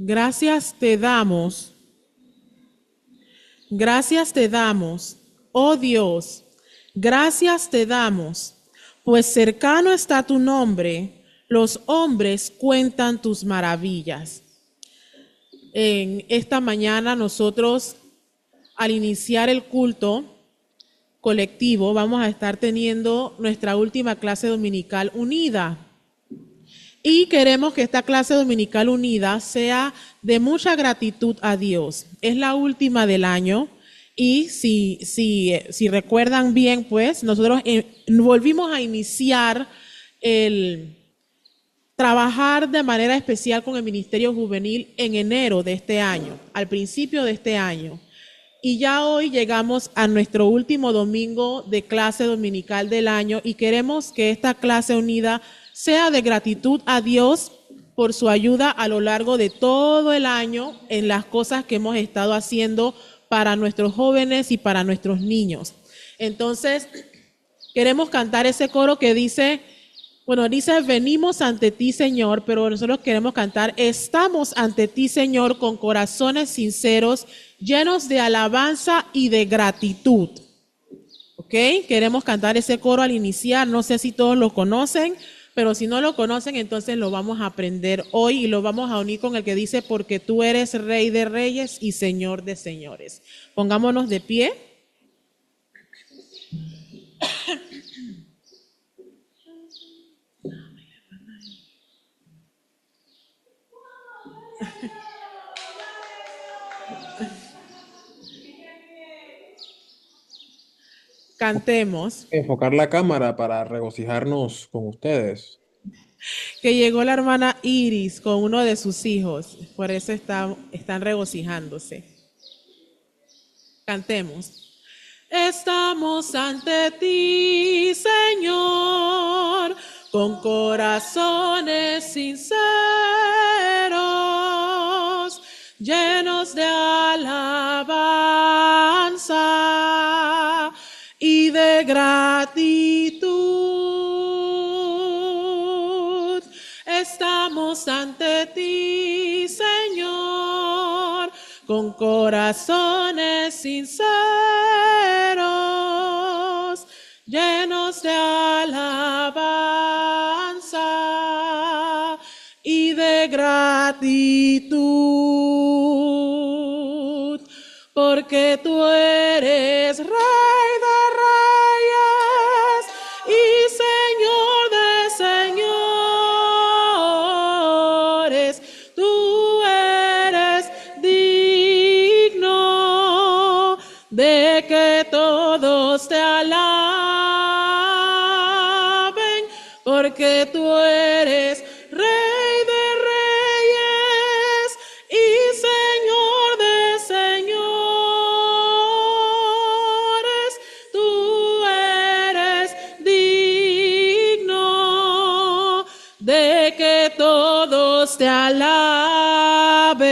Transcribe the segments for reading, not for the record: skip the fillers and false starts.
Gracias te damos, oh Dios, gracias te damos, pues cercano está tu nombre, los hombres cuentan tus maravillas. En esta mañana nosotros, al iniciar el culto colectivo, vamos a estar teniendo nuestra última clase dominical unida. Y queremos que esta clase dominical unida sea de mucha gratitud a Dios. Es la última del año y si recuerdan bien, pues nosotros volvimos a iniciar el trabajar de manera especial con el Ministerio Juvenil en enero de este año, al principio de este año. Y ya hoy llegamos a nuestro último domingo de clase dominical del año y queremos que esta clase unida sea de gratitud a Dios por su ayuda a lo largo de todo el año en las cosas que hemos estado haciendo para nuestros jóvenes y para nuestros niños. Entonces, queremos cantar ese coro que dice, venimos ante ti, Señor, pero nosotros queremos cantar, estamos ante ti, Señor, con corazones sinceros, llenos de alabanza y de gratitud. ¿Ok? Queremos cantar ese coro al iniciar, no sé si todos lo conocen, pero si no lo conocen, entonces lo vamos a aprender hoy y lo vamos a unir con el que dice, porque tú eres Rey de Reyes y Señor de Señores. Pongámonos de pie. Cantemos. Enfocar la cámara para regocijarnos con ustedes. Que llegó la hermana Iris con uno de sus hijos, por eso están regocijándose. Cantemos. Estamos ante ti, Señor, con corazones sinceros, llenos de alabanza y de gratitud. Estamos ante ti, Señor, con corazones sinceros, llenos de alabanza y de gratitud, porque tú eres Rey de Reyes y Señor de Señores. Tú eres digno de que todos te alaben, porque tú eres Rey de Reyes y Señor de Señores. Tú eres digno de que todos te alaben.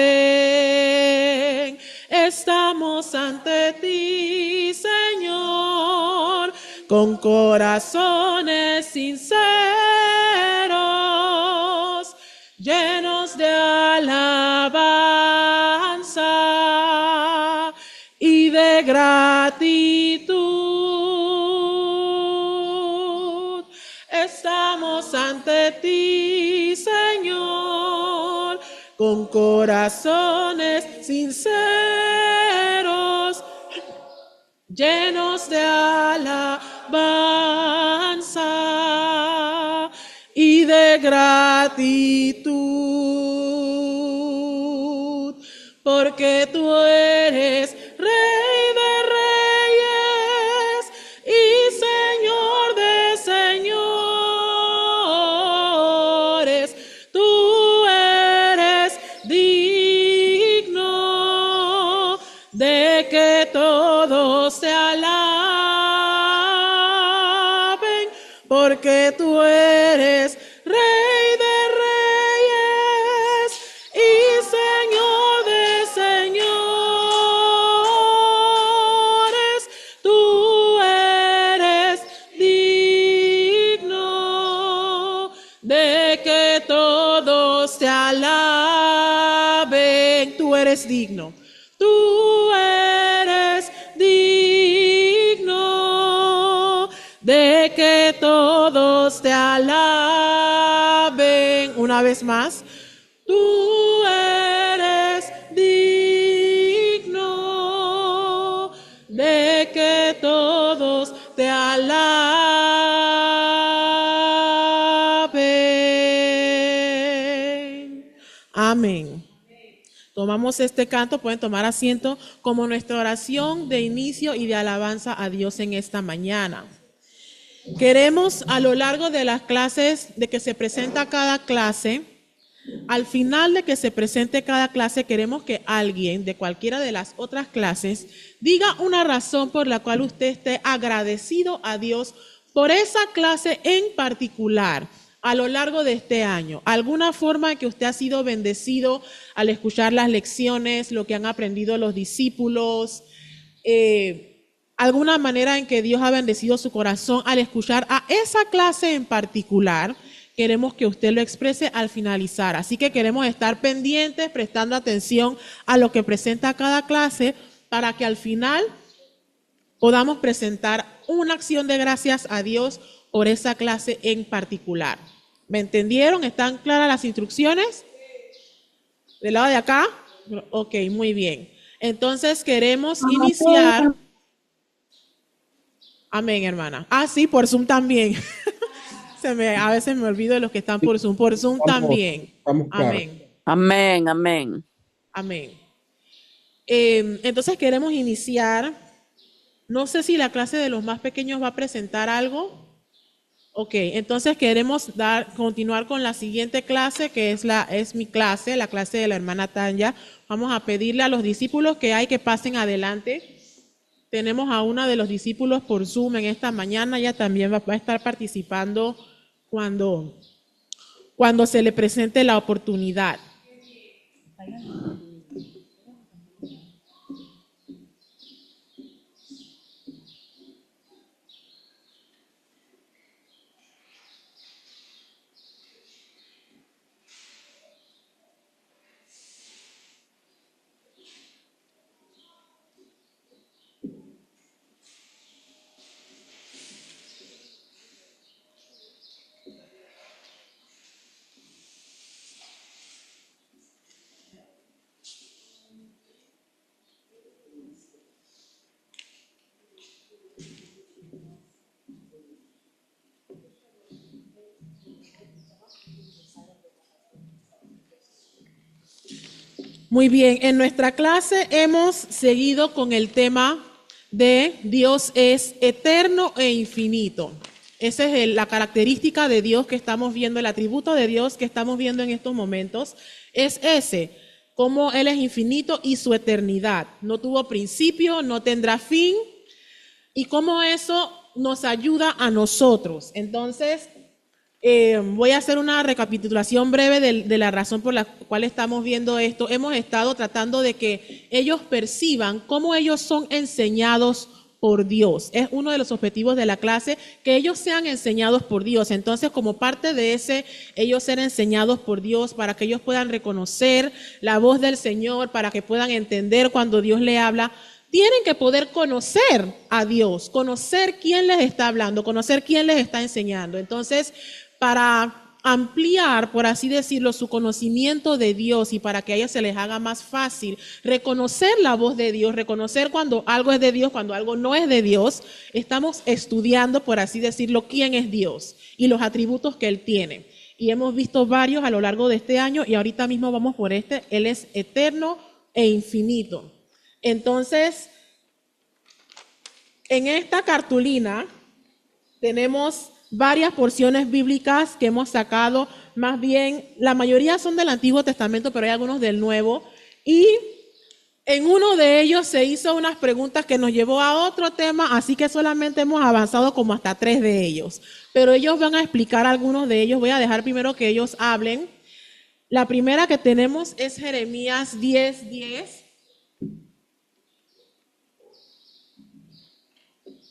Estamos ante ti, Señor, con corazones sinceros, llenos de alabanza y de gratitud. Estamos ante ti, Señor, con corazones sinceros, llenos de alabanza y de gratitud, porque tú eres Rey de Reyes y Señor de Señores. Tú eres digno de que todos te alaben, porque tú eres Rey de Reyes y Señor de Señores. Tú eres digno de que todos te alaben. eres digno. Tú eres digno de que todos te alaben. Una vez más. Tú eres digno de que todos te alaben. Amén. Tomamos este canto, pueden tomar asiento como nuestra oración de inicio y de alabanza a Dios en esta mañana. Queremos a lo largo de las clases, de que se presenta cada clase, al final de que se presente cada clase, queremos que alguien de cualquiera de las otras clases diga una razón por la cual usted esté agradecido a Dios por esa clase en particular a lo largo de este año. Alguna forma en que usted ha sido bendecido al escuchar las lecciones, lo que han aprendido los discípulos, alguna manera en que Dios ha bendecido su corazón al escuchar a esa clase en particular. Queremos que usted lo exprese al finalizar. Así que queremos estar pendientes, prestando atención a lo que presenta cada clase para que al final podamos presentar una acción de gracias a Dios por esa clase en particular. ¿Me entendieron? ¿Están claras las instrucciones? ¿Del lado de acá? Ok, muy bien. Entonces queremos iniciar. Amén, hermana. Ah, sí, por Zoom también. A veces me olvido de los que están por Zoom. Por Zoom también. Estamos claros. Amén. Amén, amén. Amén. Entonces queremos iniciar. No sé si la clase de los más pequeños va a presentar algo. Ok, entonces queremos continuar con la siguiente clase, que es mi clase, la clase de la hermana Tanya. Vamos a pedirle a los discípulos que pasen adelante. Tenemos a una de los discípulos por Zoom en esta mañana. Ella también va a estar participando cuando se le presente la oportunidad. Muy bien, en nuestra clase hemos seguido con el tema de Dios es eterno e infinito. Esa es la característica de Dios que estamos viendo, el atributo de Dios que estamos viendo en estos momentos, es ese, cómo Él es infinito y su eternidad. No tuvo principio, no tendrá fin, y cómo eso nos ayuda a nosotros. Entonces, voy a hacer una recapitulación breve de la razón por la cual estamos viendo esto. Hemos estado tratando de que ellos perciban cómo ellos son enseñados por Dios. Es uno de los objetivos de la clase, que ellos sean enseñados por Dios. Entonces, como parte de ellos ser enseñados por Dios, para que ellos puedan reconocer la voz del Señor, para que puedan entender cuando Dios le habla, tienen que poder conocer a Dios, conocer quién les está hablando, conocer quién les está enseñando. Entonces, para ampliar, por así decirlo, su conocimiento de Dios y para que a ellos se les haga más fácil reconocer la voz de Dios, reconocer cuando algo es de Dios, cuando algo no es de Dios, estamos estudiando, por así decirlo, quién es Dios y los atributos que Él tiene. Y hemos visto varios a lo largo de este año y ahorita mismo vamos por este. Él es eterno e infinito. Entonces, en esta cartulina tenemos varias porciones bíblicas que hemos sacado, más bien la mayoría son del Antiguo Testamento, pero hay algunos del Nuevo, y en uno de ellos se hizo unas preguntas que nos llevó a otro tema, así que solamente hemos avanzado como hasta 3 de ellos, pero ellos van a explicar algunos de ellos. Voy a dejar primero que ellos hablen. La primera que tenemos es Jeremías 10:10.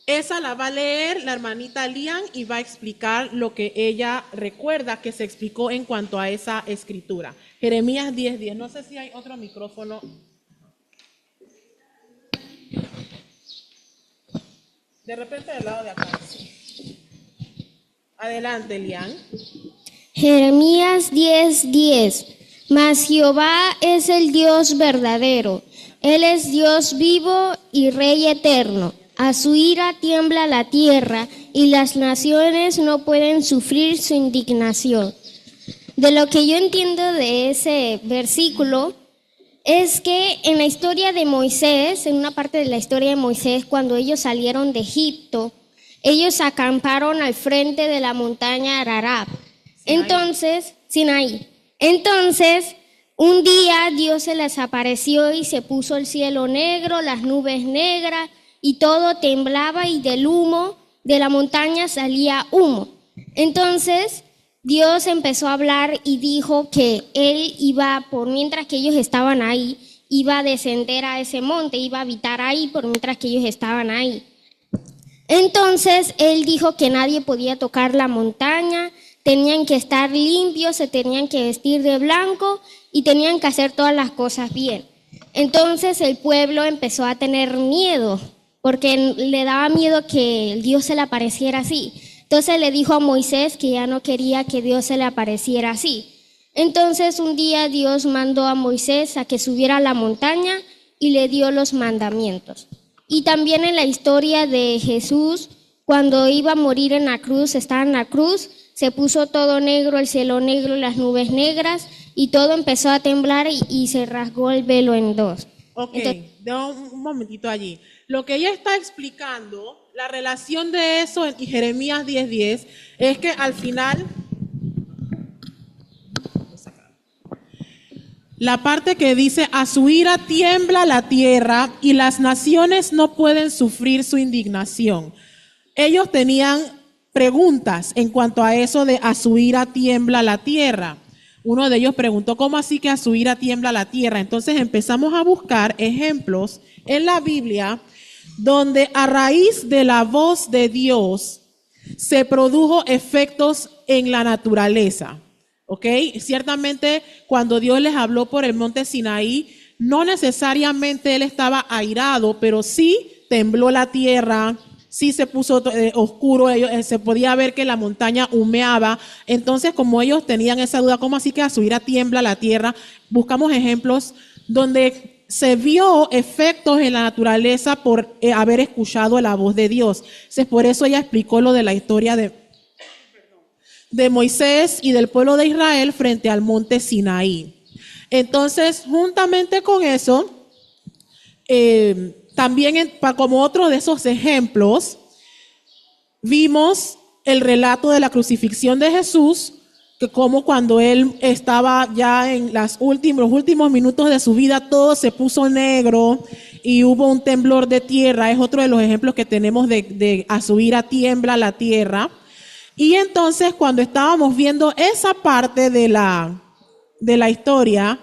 Esa la va a leer la hermanita Lian y va a explicar lo que ella recuerda que se explicó en cuanto a esa escritura. Jeremías 10:10. No sé si hay otro micrófono De repente del lado de acá. Adelante, Elian. Jeremías 10:10. Mas Jehová es el Dios verdadero. Él es Dios vivo y Rey eterno. A su ira tiembla la tierra y las naciones no pueden sufrir su indignación. De lo que yo entiendo de ese versículo es que en la historia de Moisés, en una parte de la historia de Moisés, cuando ellos salieron de Egipto, ellos acamparon al frente de la montaña Ararat. Sinaí. Entonces, un día Dios se les apareció y se puso el cielo negro, las nubes negras y todo temblaba y del humo de la montaña salía humo. Entonces, Dios empezó a hablar y dijo que Él iba, por mientras que ellos estaban ahí, iba a descender a ese monte, iba a habitar ahí por mientras que ellos estaban ahí. Entonces, Él dijo que nadie podía tocar la montaña, tenían que estar limpios, se tenían que vestir de blanco y tenían que hacer todas las cosas bien. Entonces, el pueblo empezó a tener miedo, porque le daba miedo que Dios se le apareciera así. Entonces le dijo a Moisés que ya no quería que Dios se le apareciera así. Entonces un día Dios mandó a Moisés a que subiera a la montaña y le dio los mandamientos. Y también en la historia de Jesús, cuando iba a morir en la cruz, estaba en la cruz, se puso todo negro, el cielo negro, las nubes negras, y todo empezó a temblar y se rasgó el velo en dos. Ok, Entonces, un momentito allí. Lo que ella está explicando, la relación de eso en Jeremías 10:10, es que al final, la parte que dice, a su ira tiembla la tierra y las naciones no pueden sufrir su indignación. Ellos tenían preguntas en cuanto a eso de a su ira tiembla la tierra. Uno de ellos preguntó, ¿cómo así que a su ira tiembla la tierra? Entonces empezamos a buscar ejemplos en la Biblia donde a raíz de la voz de Dios se produjo efectos en la naturaleza. ¿Ok? Ciertamente cuando Dios les habló por el monte Sinaí, no necesariamente Él estaba airado, pero sí tembló la tierra, sí se puso oscuro, se podía ver que la montaña humeaba. Entonces, como ellos tenían esa duda, ¿cómo así que a su ira tiembla la tierra? Buscamos ejemplos donde se vio efectos en la naturaleza por haber escuchado la voz de Dios. Entonces, por eso ella explicó lo de la historia de Moisés y del pueblo de Israel frente al monte Sinaí. Entonces, juntamente con eso, también como otro de esos ejemplos, vimos el relato de la crucifixión de Jesús, que como cuando él estaba ya en los últimos minutos de su vida, todo se puso negro y hubo un temblor de tierra. Es otro de los ejemplos que tenemos de a su ira tiembla la tierra. Y entonces cuando estábamos viendo esa parte de la historia,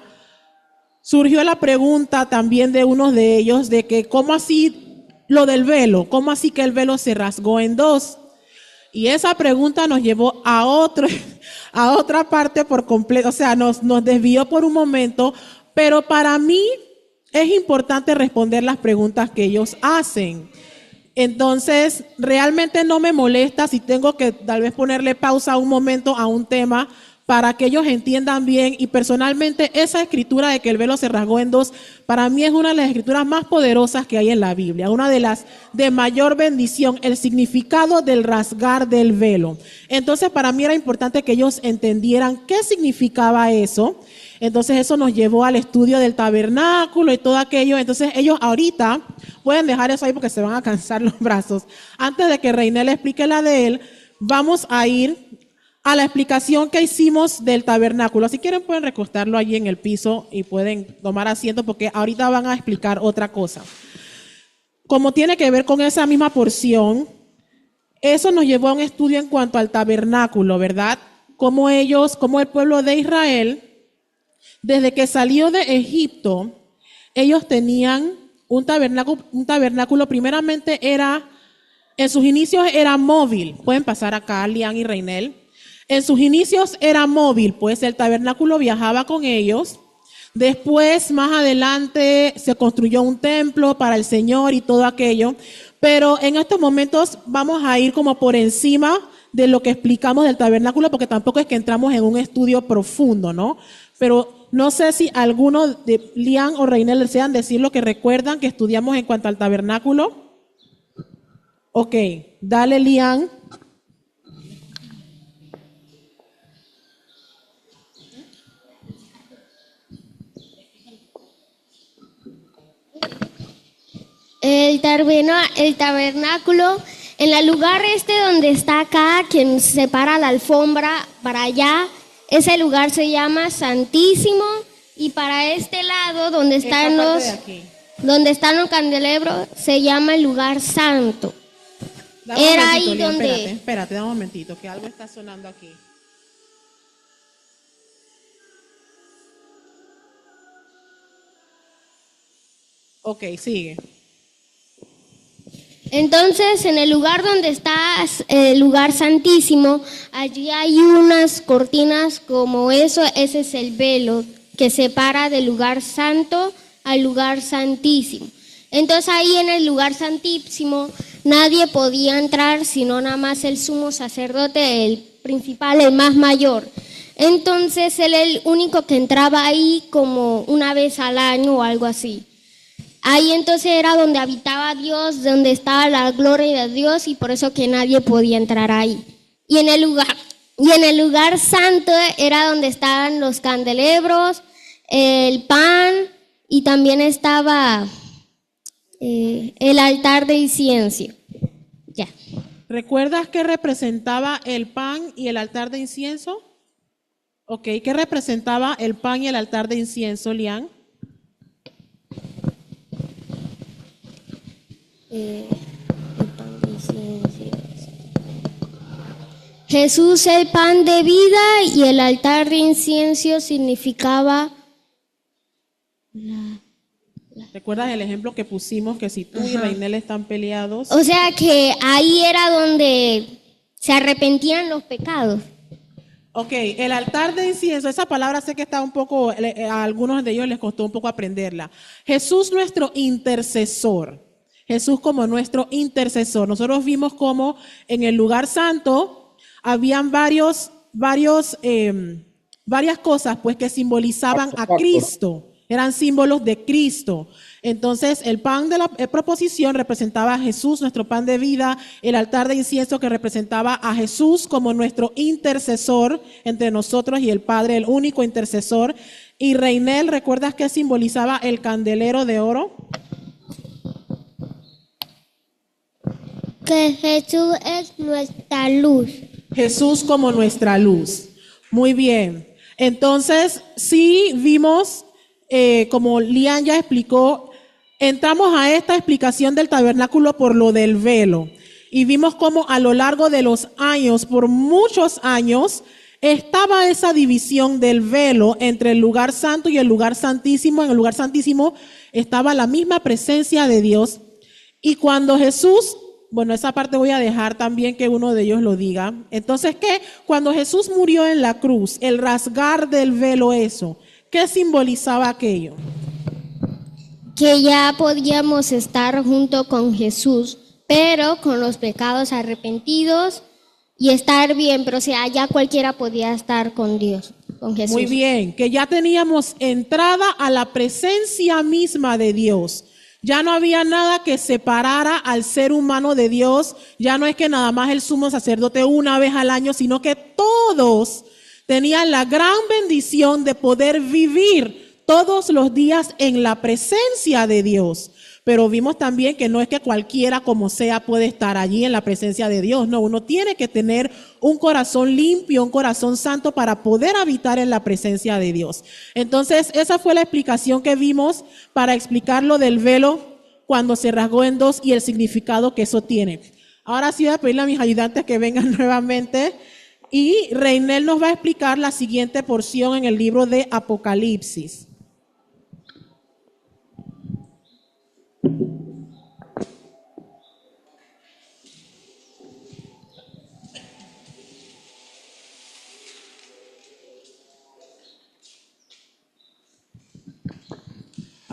surgió la pregunta también de unos de ellos de que cómo así lo del velo, cómo así que el velo se rasgó en dos. Y esa pregunta nos llevó a otra parte por completo, o sea, nos desvió por un momento, pero para mí es importante responder las preguntas que ellos hacen. Entonces, realmente no me molesta si tengo que tal vez ponerle pausa un momento a un tema para que ellos entiendan bien. Y personalmente esa escritura de que el velo se rasgó en dos, para mí es una de las escrituras más poderosas que hay en la Biblia, una de las de mayor bendición, el significado del rasgar del velo. Entonces para mí era importante que ellos entendieran qué significaba eso. Entonces eso nos llevó al estudio del tabernáculo y todo aquello. Entonces ellos ahorita pueden dejar eso ahí porque se van a cansar los brazos. Antes de que Reinel explique la de él, vamos a ir a la explicación que hicimos del tabernáculo. Si quieren pueden recostarlo allí en el piso y pueden tomar asiento porque ahorita van a explicar otra cosa. Como tiene que ver con esa misma porción, eso nos llevó a un estudio en cuanto al tabernáculo, ¿verdad? Como el pueblo de Israel, desde que salió de Egipto, ellos tenían un tabernáculo primeramente en sus inicios era móvil. Pueden pasar acá, Lian y Reinel. En sus inicios era móvil, pues el tabernáculo viajaba con ellos. Después, más adelante, se construyó un templo para el Señor y todo aquello. Pero en estos momentos vamos a ir como por encima de lo que explicamos del tabernáculo, porque tampoco es que entramos en un estudio profundo, ¿no? Pero no sé si alguno de Lian o Reinel desean decir lo que recuerdan que estudiamos en cuanto al tabernáculo. Ok, dale, Lian. El tabernáculo, en el lugar donde está acá, que separa la alfombra para allá, ese lugar se llama Santísimo, y para este lado, donde están los candelabros, se llama el lugar santo. Era ahí Lian, donde... Espérate, dame un momentito, que algo está sonando aquí. Ok, sigue. Entonces, en el lugar donde está el lugar santísimo, allí hay unas cortinas como eso, ese es el velo que separa del lugar santo al lugar santísimo. Entonces ahí en el lugar santísimo nadie podía entrar sino nada más el sumo sacerdote, el principal, el más mayor. Entonces él el único que entraba ahí como una vez al año o algo así. Ahí entonces era donde habitaba Dios, donde estaba la gloria de Dios, y por eso que nadie podía entrar ahí. Y en el lugar santo era donde estaban los candelabros, el pan, y también estaba el altar de incienso. Ya. ¿Recuerdas qué representaba el pan y el altar de incienso? Ok, ¿qué representaba el pan y el altar de incienso, Lian? El pan de incienso. Jesús, el pan de vida, y el altar de incienso significaba ¿Recuerdas el ejemplo que pusimos que si tú y Reinel están peleados? O sea que ahí era donde se arrepentían los pecados. Ok, el altar de incienso, esa palabra sé que está un poco, a algunos de ellos les costó un poco aprenderla. Jesús nuestro intercesor, Jesús como nuestro intercesor. Nosotros vimos como en el lugar santo habían varias cosas pues que simbolizaban a Cristo, eran símbolos de Cristo. Entonces el pan de la proposición representaba a Jesús, nuestro pan de vida, el altar de incienso que representaba a Jesús como nuestro intercesor entre nosotros y el Padre, el único intercesor. Y Reinel, ¿recuerdas qué simbolizaba el candelero de oro? Que Jesús es nuestra luz. Jesús como nuestra luz. Muy bien. Entonces, sí vimos, como Lian ya explicó, entramos a esta explicación del tabernáculo por lo del velo. Y vimos cómo a lo largo de los años, por muchos años, estaba esa división del velo entre el lugar santo y el lugar santísimo. En el lugar santísimo estaba la misma presencia de Dios. Y cuando Jesús... Bueno, esa parte voy a dejar también que uno de ellos lo diga. Entonces, ¿qué? Cuando Jesús murió en la cruz, el rasgar del velo, eso, ¿qué simbolizaba aquello? Que ya podíamos estar junto con Jesús, pero con los pecados arrepentidos y estar bien, pero o sea, ya cualquiera podía estar con Dios, con Jesús. Muy bien, que ya teníamos entrada a la presencia misma de Dios. Ya no había nada que separara al ser humano de Dios. Ya no es que nada más el sumo sacerdote una vez al año, sino que todos tenían la gran bendición de poder vivir todos los días en la presencia de Dios. Pero vimos también que no es que cualquiera como sea puede estar allí en la presencia de Dios. No, uno tiene que tener un corazón limpio, un corazón santo para poder habitar en la presencia de Dios. Entonces, esa fue la explicación que vimos para explicar lo del velo cuando se rasgó en dos y el significado que eso tiene. Ahora sí voy a pedirle a mis ayudantes que vengan nuevamente y Reinel nos va a explicar la siguiente porción en el libro de Apocalipsis.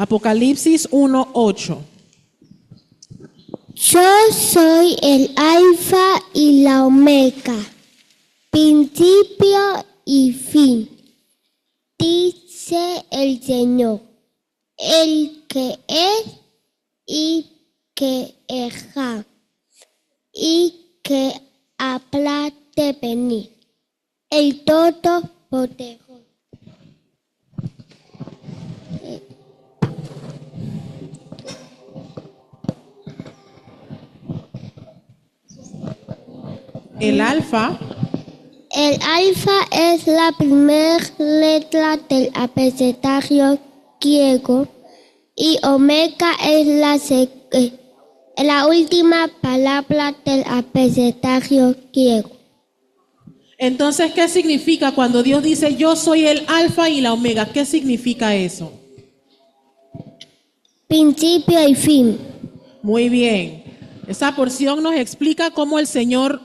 Apocalipsis 1:8. Yo soy el alfa y la omega, principio y fin, dice el Señor, el que es y que era y que habrá de venir, el Todopoderoso. El alfa El alfa es la primera letra del abecedario griego y omega es la última palabra del abecedario griego. Entonces, ¿qué significa cuando Dios dice yo soy el alfa y la omega? ¿Qué significa eso? Principio y fin. Muy bien. Esa porción nos explica cómo el Señor,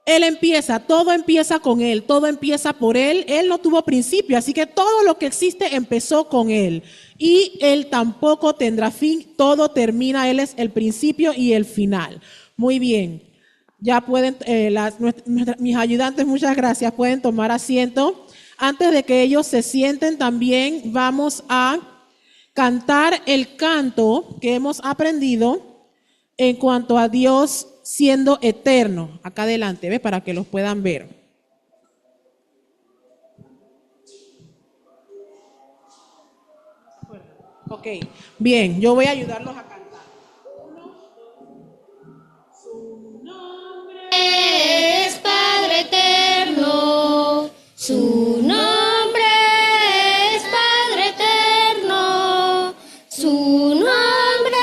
Él empieza, todo empieza con Él, todo empieza por Él. Él no tuvo principio, así que todo lo que existe empezó con Él. Y Él tampoco tendrá fin, todo termina, Él es el principio y el final. Muy bien. Ya pueden, mis ayudantes, muchas gracias, pueden tomar asiento. Antes de que ellos se sienten también, vamos a cantar el canto que hemos aprendido en cuanto a Dios siendo eterno. Acá adelante, ¿ve? Para que los puedan ver. Ok, bien, yo voy a ayudarlos a cantar. Es Padre eterno, su nombre es Padre eterno, su nombre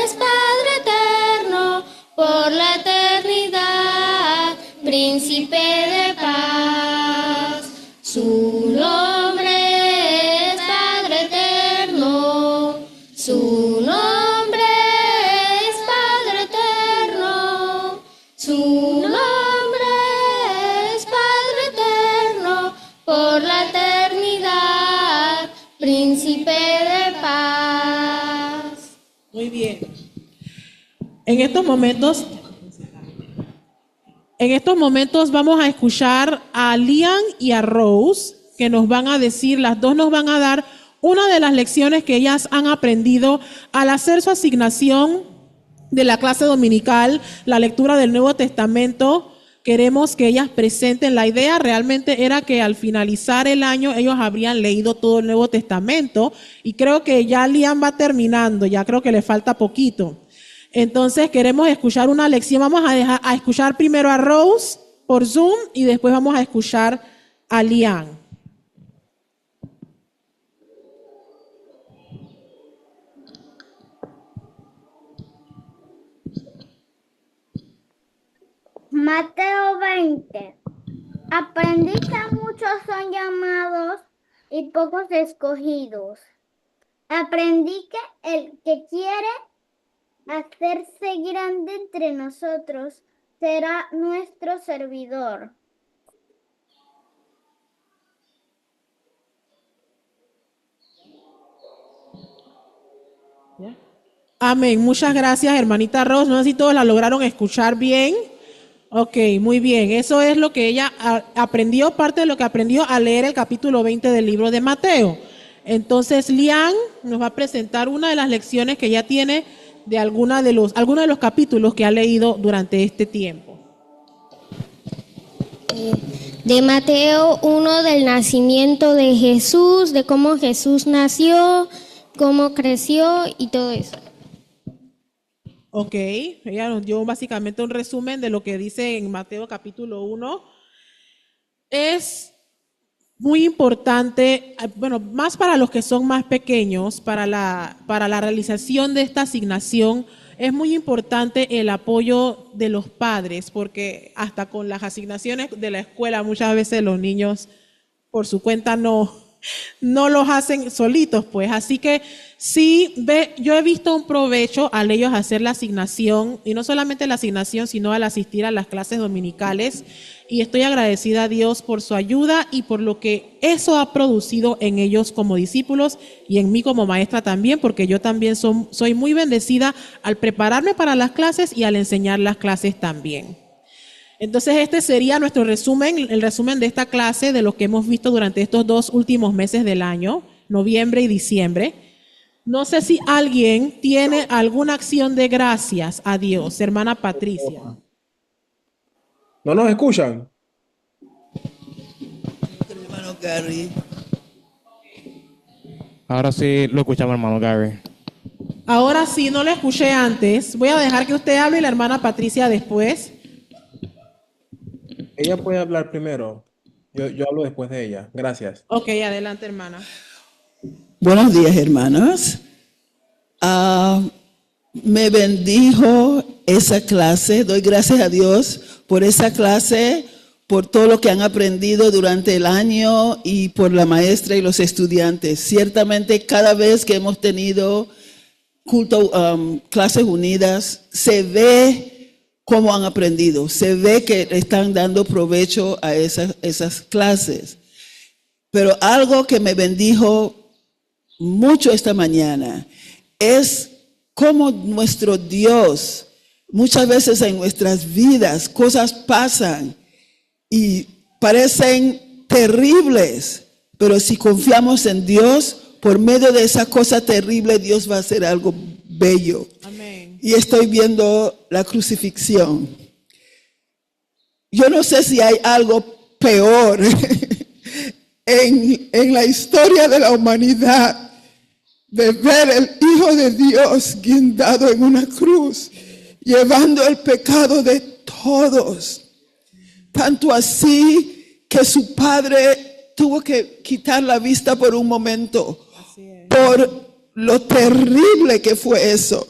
es Padre eterno, por la eternidad, príncipe de paz, su nombre es Padre eterno, su nombre es Padre eterno. Su nombre es Padre eterno, por la eternidad, príncipe de paz. Muy bien. En estos momentos vamos a escuchar a Lian y a Rose, que nos van a decir, las dos nos van a dar una de las lecciones que ellas han aprendido al hacer su asignación de la clase dominical, la lectura del Nuevo Testamento. Queremos que ellas presenten. La idea realmente era que al finalizar el año ellos habrían leído todo el Nuevo Testamento y creo que ya Lian va terminando, ya creo que le falta poquito. Entonces queremos escuchar una lección. Vamos a escuchar primero a Rose por Zoom y después vamos a escuchar a Lian. Mateo 20. Aprendí que muchos son llamados y pocos escogidos. Aprendí que el que quiere hacerse grande entre nosotros será nuestro servidor. Amén. Muchas gracias, hermanita Rose. No sé si todos la lograron escuchar bien. Ok, muy bien. Eso es lo que ella aprendió, parte de lo que aprendió al leer el capítulo 20 del libro de Mateo. Entonces, Lian nos va a presentar una de las lecciones que ella tiene de algunos de los capítulos que ha leído durante este tiempo. De Mateo 1, del nacimiento de Jesús, de cómo Jesús nació, cómo creció y todo eso. Ok, ella nos dio básicamente un resumen de lo que dice en Mateo capítulo 1. Es muy importante, bueno, más para los que son más pequeños, para la realización de esta asignación, es muy importante el apoyo de los padres, porque hasta con las asignaciones de la escuela muchas veces los niños por su cuenta no no los hacen solitos, pues. Así que sí, yo he visto un provecho al ellos hacer la asignación, y no solamente la asignación, sino al asistir a las clases dominicales. Y estoy agradecida a Dios por su ayuda y por lo que eso ha producido en ellos como discípulos y en mí como maestra también, porque yo también soy muy bendecida al prepararme para las clases y al enseñar las clases también. Entonces este sería nuestro resumen, el resumen de esta clase de lo que hemos visto durante estos 2 últimos meses del año, noviembre y diciembre. No sé si alguien tiene alguna acción de gracias a Dios, hermana Patricia. ¿No nos escuchan? Hermano Gary, Ahora sí lo escuchamos, hermano Gary. Ahora sí, no lo escuché antes. Voy a dejar que usted hable y la hermana Patricia después. Ella puede hablar primero. Yo hablo después de ella. Gracias. Ok, adelante, hermana. buenos días, hermanos. Me bendijo esa clase. Doy gracias a Dios por esa clase, por todo lo que han aprendido durante el año y por la maestra y los estudiantes. Ciertamente, cada vez que hemos tenido clases unidas, se ve cómo han aprendido. Se ve que están dando provecho a esas clases. Pero algo que me bendijo mucho esta mañana es cómo nuestro Dios, muchas veces en nuestras vidas, cosas pasan y parecen terribles, pero si confiamos en Dios, por medio de esa cosa terrible, Dios va a hacer algo bello. Amén. Y estoy viendo la crucifixión. Yo no sé si hay algo peor en la historia de la humanidad de ver el Hijo de Dios guindado en una cruz, llevando el pecado de todos. Tanto así que su padre tuvo que quitar la vista por un momento, por lo terrible que fue eso.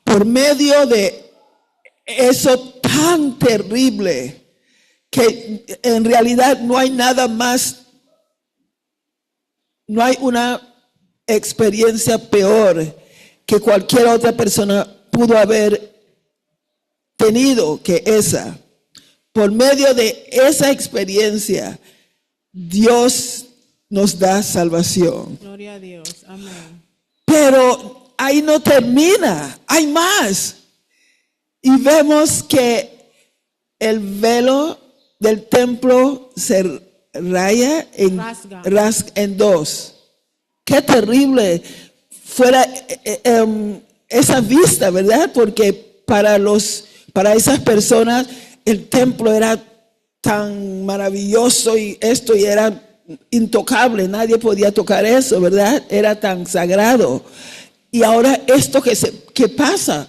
Por medio de eso tan terrible, que en realidad no hay nada más, no hay una experiencia peor que cualquier otra persona pudo haber tenido que esa. Por medio de esa experiencia, Dios nos da salvación. Gloria a Dios. Amén. Pero ahí no termina, hay más. Y vemos que el velo del templo se raya rasga en dos. Qué terrible fuera esa vista, ¿verdad? Porque para esas personas el templo era tan maravilloso y era intocable, nadie podía tocar eso, ¿verdad? Era tan sagrado. Y ahora esto que pasa,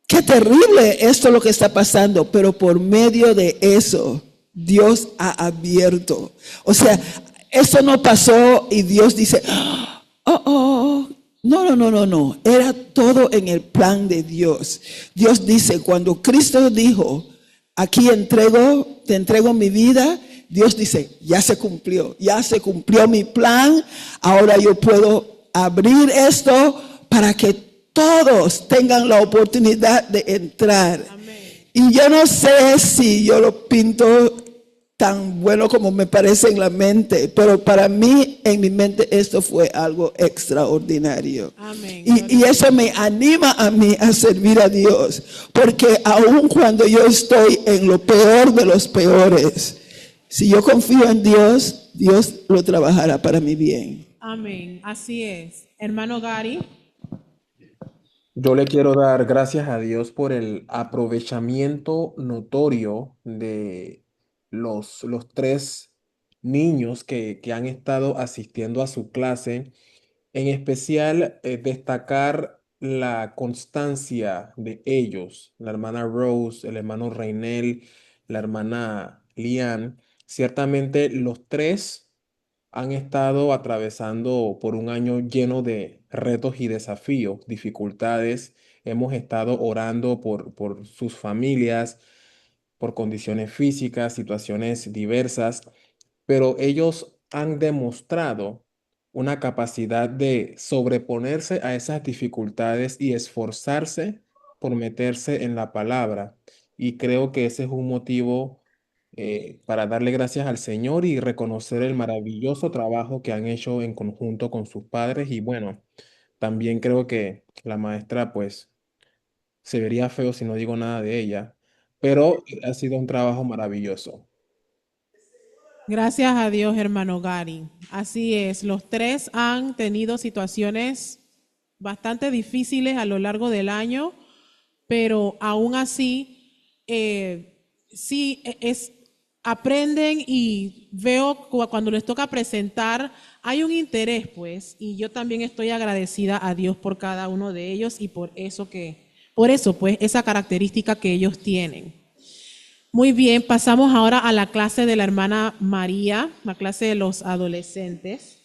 qué terrible esto lo que está pasando, pero por medio de eso Dios ha abierto. O sea, eso no pasó y Dios dice, no. Era todo en el plan de Dios. Dios dice, cuando Cristo dijo, aquí te entrego mi vida, Dios dice, ya se cumplió mi plan, ahora yo puedo abrir esto para que todos tengan la oportunidad de entrar. Amén. Y yo no sé si yo lo pinto tan bueno como me parece en la mente, pero para mí, en mi mente, esto fue algo extraordinario. Amén. Y eso me anima a mí a servir a Dios, porque aun cuando yo estoy en lo peor de los peores, si yo confío en Dios, Dios lo trabajará para mi bien. Amén, así es. Hermano Gary. Yo le quiero dar gracias a Dios por el aprovechamiento notorio de los 3 niños que han estado asistiendo a su clase. En especial, destacar la constancia de ellos, la hermana Rose, el hermano Reinel, la hermana Lian. Ciertamente los 3 han estado atravesando por un año lleno de retos y desafíos, dificultades. Hemos estado orando por sus familias, por condiciones físicas, situaciones diversas. pero ellos han demostrado una capacidad de sobreponerse a esas dificultades y esforzarse por meterse en la palabra. Y creo que ese es un motivo para darle gracias al Señor y reconocer el maravilloso trabajo que han hecho en conjunto con sus padres. Y bueno, también creo que la maestra, pues, se vería feo si no digo nada de ella, pero ha sido un trabajo maravilloso. Gracias a Dios, hermano Gary. Así es, los tres han tenido situaciones bastante difíciles a lo largo del año, pero aún así, sí, aprenden y veo cuando les toca presentar, hay un interés, pues, y yo también estoy agradecida a Dios por cada uno de ellos y por eso, pues, esa característica que ellos tienen. Muy bien, pasamos ahora a la clase de la hermana María, la clase de los adolescentes.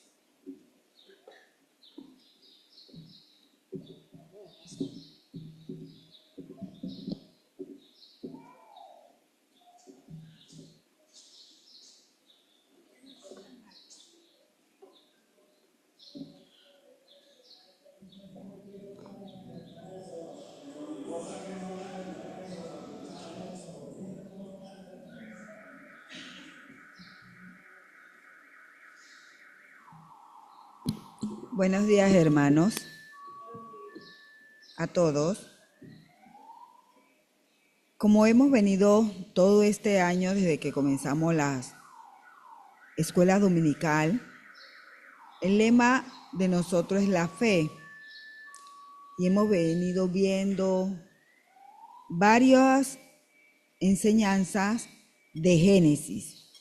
Buenos días, hermanos, a todos. Como hemos venido todo este año desde que comenzamos las escuelas dominical, el lema de nosotros es la fe. Y hemos venido viendo varias enseñanzas de Génesis,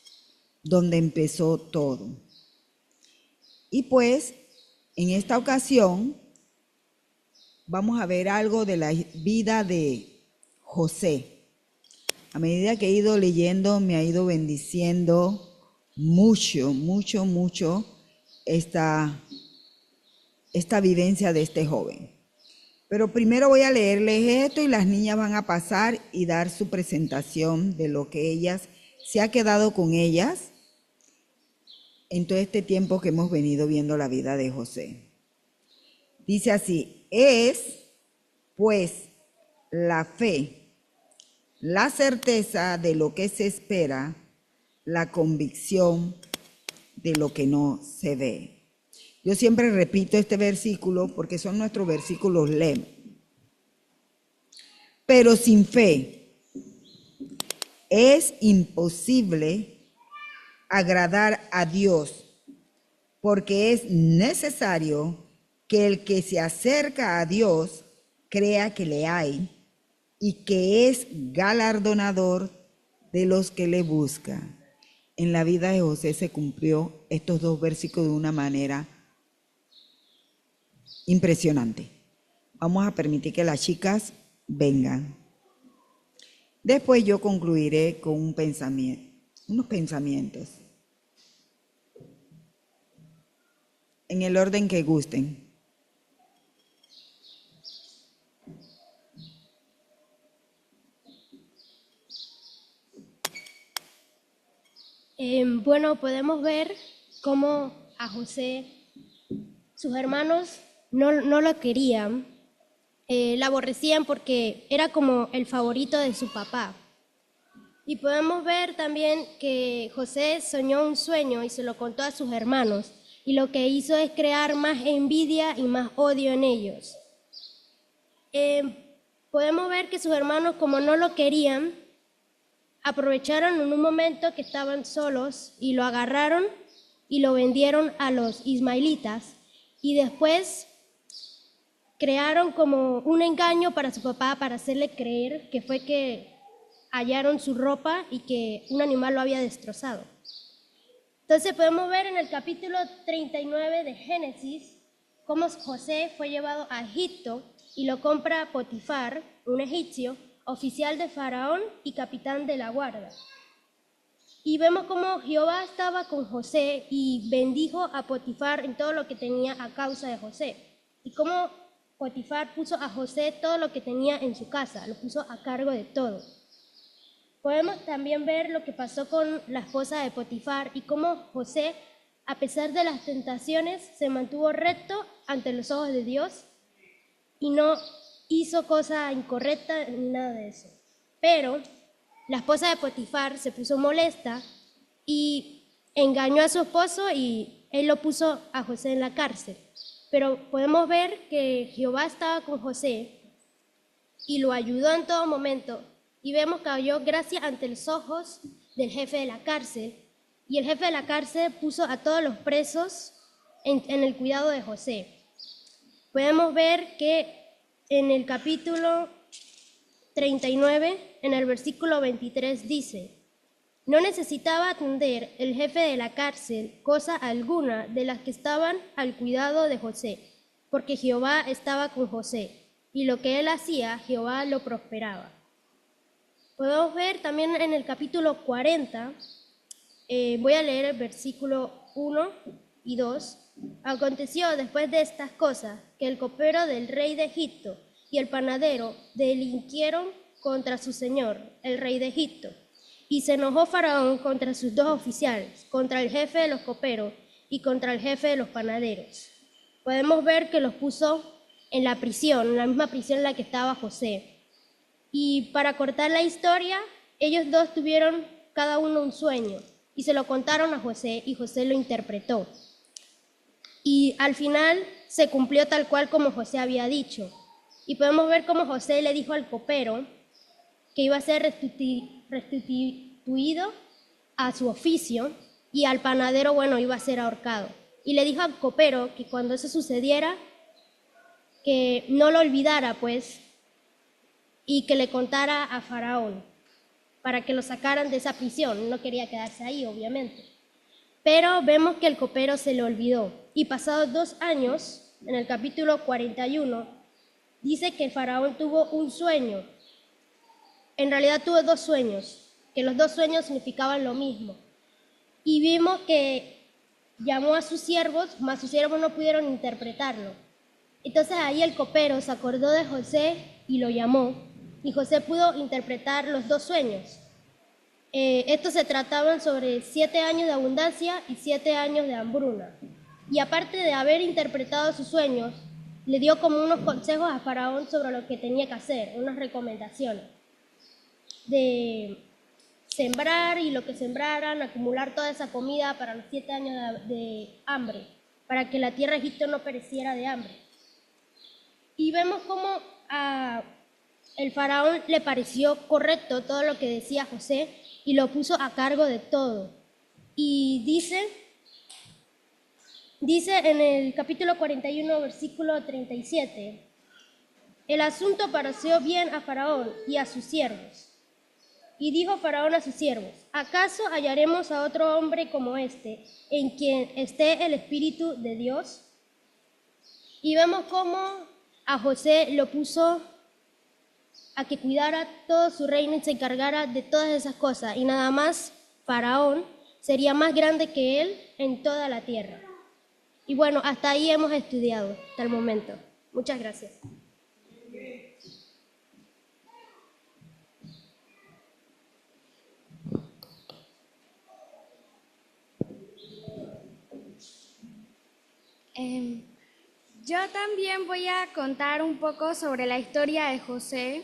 donde empezó todo. Y pues, en esta ocasión, vamos a ver algo de la vida de José. A medida que he ido leyendo, me ha ido bendiciendo mucho esta vivencia de este joven. Pero primero voy a leerles esto y las niñas van a pasar y dar su presentación de lo que ellas se ha quedado con ellas en todo este tiempo que hemos venido viendo la vida de José. Dice así: es pues la fe, la certeza de lo que se espera, la convicción de lo que no se ve. Yo siempre repito este versículo porque son nuestros versículos lema. Pero sin fe es imposible agradar a Dios, porque es necesario que el que se acerca a Dios crea que le hay y que es galardonador de los que le buscan. En la vida de José se cumplió estos dos versículos de una manera impresionante. Vamos a permitir que las chicas vengan. Después yo concluiré con unos pensamientos. En el orden que gusten. Bueno, podemos ver cómo a José, sus hermanos no lo querían, la aborrecían porque era como el favorito de su papá. Y podemos ver también que José soñó un sueño y se lo contó a sus hermanos, y lo que hizo es crear más envidia y más odio en ellos. Podemos ver que sus hermanos, como no lo querían, aprovecharon en un momento que estaban solos y lo agarraron y lo vendieron a los ismaelitas, y después crearon como un engaño para su papá para hacerle creer que fue que hallaron su ropa y que un animal lo había destrozado. Entonces podemos ver en el capítulo 39 de Génesis cómo José fue llevado a Egipto y lo compra Potifar, un egipcio, oficial de Faraón y capitán de la guardia. Y vemos cómo Jehová estaba con José y bendijo a Potifar en todo lo que tenía a causa de José. Y cómo Potifar puso a José todo lo que tenía en su casa, lo puso a cargo de todo. Podemos también ver lo que pasó con la esposa de Potifar y cómo José, a pesar de las tentaciones, se mantuvo recto ante los ojos de Dios y no hizo cosa incorrecta ni nada de eso. Pero la esposa de Potifar se puso molesta y engañó a su esposo y él lo puso a José en la cárcel. Pero podemos ver que Jehová estaba con José y lo ayudó en todo momento. Y vemos que halló gracia ante los ojos del jefe de la cárcel. Y el jefe de la cárcel puso a todos los presos en el cuidado de José. Podemos ver que en el capítulo 39, en el versículo 23 dice: no necesitaba atender el jefe de la cárcel cosa alguna de las que estaban al cuidado de José, porque Jehová estaba con José, y lo que él hacía, Jehová lo prosperaba. Podemos ver también en el capítulo 40, voy a leer el versículo 1 y 2. Aconteció después de estas cosas que el copero del rey de Egipto y el panadero delinquieron contra su señor, el rey de Egipto. Y se enojó Faraón contra sus dos oficiales, contra el jefe de los coperos y contra el jefe de los panaderos. Podemos ver que los puso en la prisión, en la misma prisión en la que estaba José. Y para cortar la historia, ellos dos tuvieron cada uno un sueño y se lo contaron a José y José lo interpretó. Y al final se cumplió tal cual como José había dicho. Y podemos ver cómo José le dijo al copero que iba a ser restituido a su oficio y al panadero, bueno, iba a ser ahorcado. Y le dijo al copero que cuando eso sucediera, que no lo olvidara, pues, y que le contara a Faraón para que lo sacaran de esa prisión. No quería quedarse ahí, obviamente. Pero vemos que el copero se le olvidó. Y pasados 2 años, en el capítulo 41, dice que el Faraón tuvo un sueño. En realidad tuvo 2 sueños, que los 2 sueños significaban lo mismo. Y vimos que llamó a sus siervos, mas sus siervos no pudieron interpretarlo. Entonces ahí el copero se acordó de José y lo llamó. Y José pudo interpretar los 2 sueños. Estos se trataban sobre 7 años de abundancia y 7 años de hambruna. Y aparte de haber interpretado sus sueños, le dio como unos consejos a Faraón sobre lo que tenía que hacer, unas recomendaciones. De sembrar y lo que sembraran, acumular toda esa comida para los 7 años de hambre, para que la tierra de Egipto no pereciera de hambre. Y vemos cómo el faraón le pareció correcto todo lo que decía José y lo puso a cargo de todo. Y dice en el capítulo 41, versículo 37, el asunto pareció bien a Faraón y a sus siervos. Y dijo Faraón a sus siervos: ¿acaso hallaremos a otro hombre como este, en quien esté el Espíritu de Dios? Y vemos cómo a José lo puso a que cuidara todo su reino y se encargara de todas esas cosas. Y nada más Faraón sería más grande que él en toda la tierra. Y bueno, hasta ahí hemos estudiado, hasta el momento. Muchas gracias. Yo también voy a contar un poco sobre la historia de José.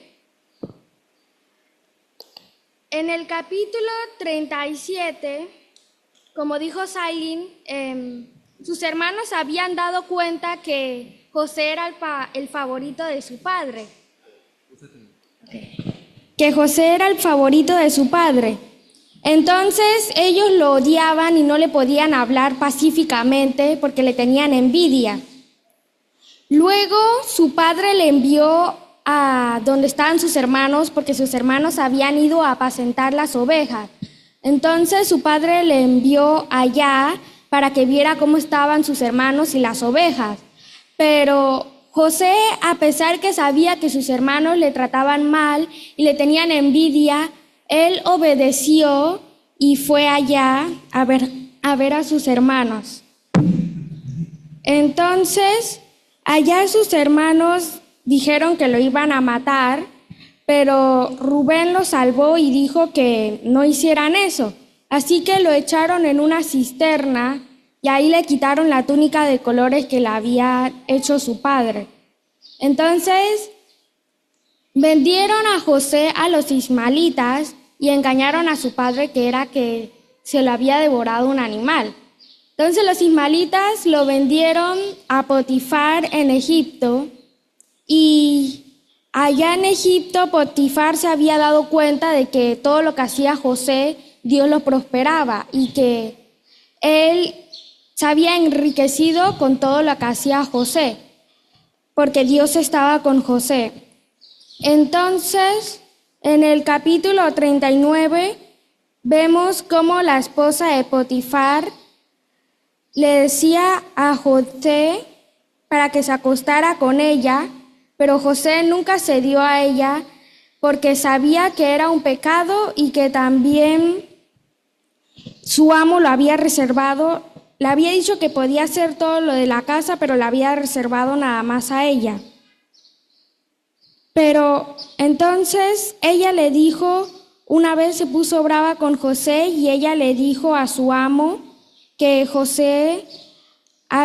En el capítulo 37, como dijo Sailin, sus hermanos habían dado cuenta que José era el favorito de su padre. Que José era el favorito de su padre. Entonces ellos lo odiaban y no le podían hablar pacíficamente porque le tenían envidia. Luego su padre le envió a donde estaban sus hermanos porque sus hermanos habían ido a apacentar las ovejas. Entonces su padre le envió allá para que viera cómo estaban sus hermanos y las ovejas. Pero José, a pesar que sabía que sus hermanos le trataban mal y le tenían envidia, él obedeció y fue allá a ver a sus hermanos. Entonces, allá sus hermanos dijeron que lo iban a matar, pero Rubén lo salvó y dijo que no hicieran eso. Así que lo echaron en una cisterna y ahí le quitaron la túnica de colores que le había hecho su padre. Entonces vendieron a José a los ismaelitas y engañaron a su padre que era que se lo había devorado un animal. Entonces los ismaelitas lo vendieron a Potifar en Egipto y allá en Egipto Potifar se había dado cuenta de que todo lo que hacía José, Dios lo prosperaba y que él se había enriquecido con todo lo que hacía José, porque Dios estaba con José. Entonces, en el capítulo 39, vemos cómo la esposa de Potifar le decía a José para que se acostara con ella, pero José nunca cedió a ella porque sabía que era un pecado y que también su amo lo había reservado. Le había dicho que podía hacer todo lo de la casa, pero le había reservado nada más a ella. Pero entonces ella le dijo, una vez se puso brava con José y ella le dijo a su amo que José se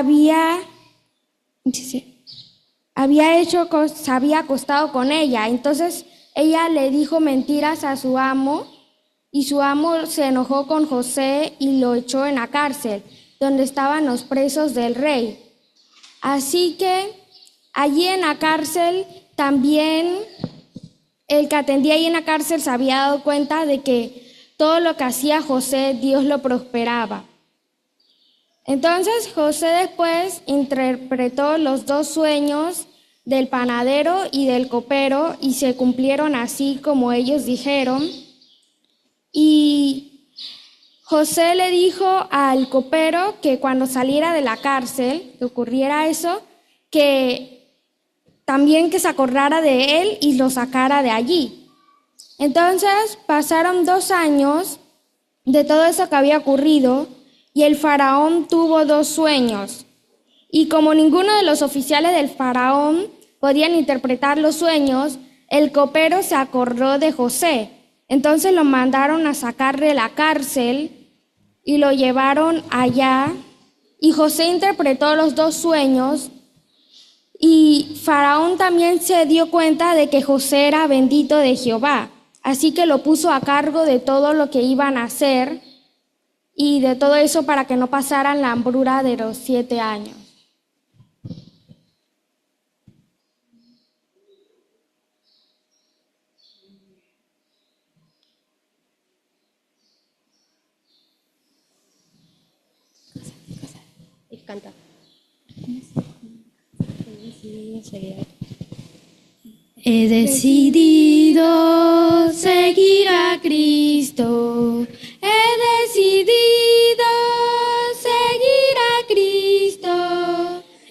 había acostado con ella. Entonces ella le dijo mentiras a su amo y su amo se enojó con José y lo echó en la cárcel, donde estaban los presos del rey. Así que allí en la cárcel también el que atendía ahí en la cárcel se había dado cuenta de que todo lo que hacía José, Dios lo prosperaba. Entonces José después interpretó los 2 sueños del panadero y del copero y se cumplieron así como ellos dijeron. Y José le dijo al copero que cuando saliera de la cárcel, que ocurriera eso, que también que se acordara de él y lo sacara de allí. Entonces pasaron 2 años de todo eso que había ocurrido y el faraón tuvo 2 sueños. Y como ninguno de los oficiales del faraón podían interpretar los sueños, el copero se acordó de José. Entonces lo mandaron a sacar de la cárcel y lo llevaron allá. Y José interpretó los 2 sueños. Y Faraón también se dio cuenta de que José era bendito de Jehová. Así que lo puso a cargo de todo lo que iban a hacer y de todo eso para que no pasaran la hambruna de los 7 años. Canta. He decidido seguir a Cristo. He decidido seguir a Cristo.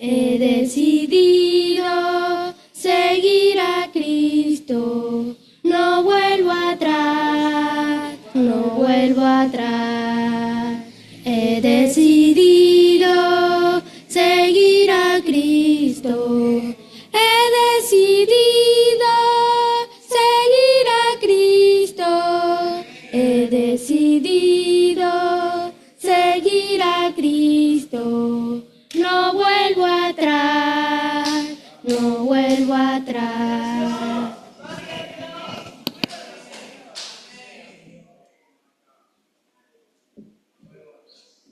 He decidido seguir a Cristo. No vuelvo atrás, no vuelvo atrás. He decidido seguir a Cristo. He decidido seguir a Cristo. He decidido seguir a Cristo. No vuelvo atrás, no vuelvo atrás.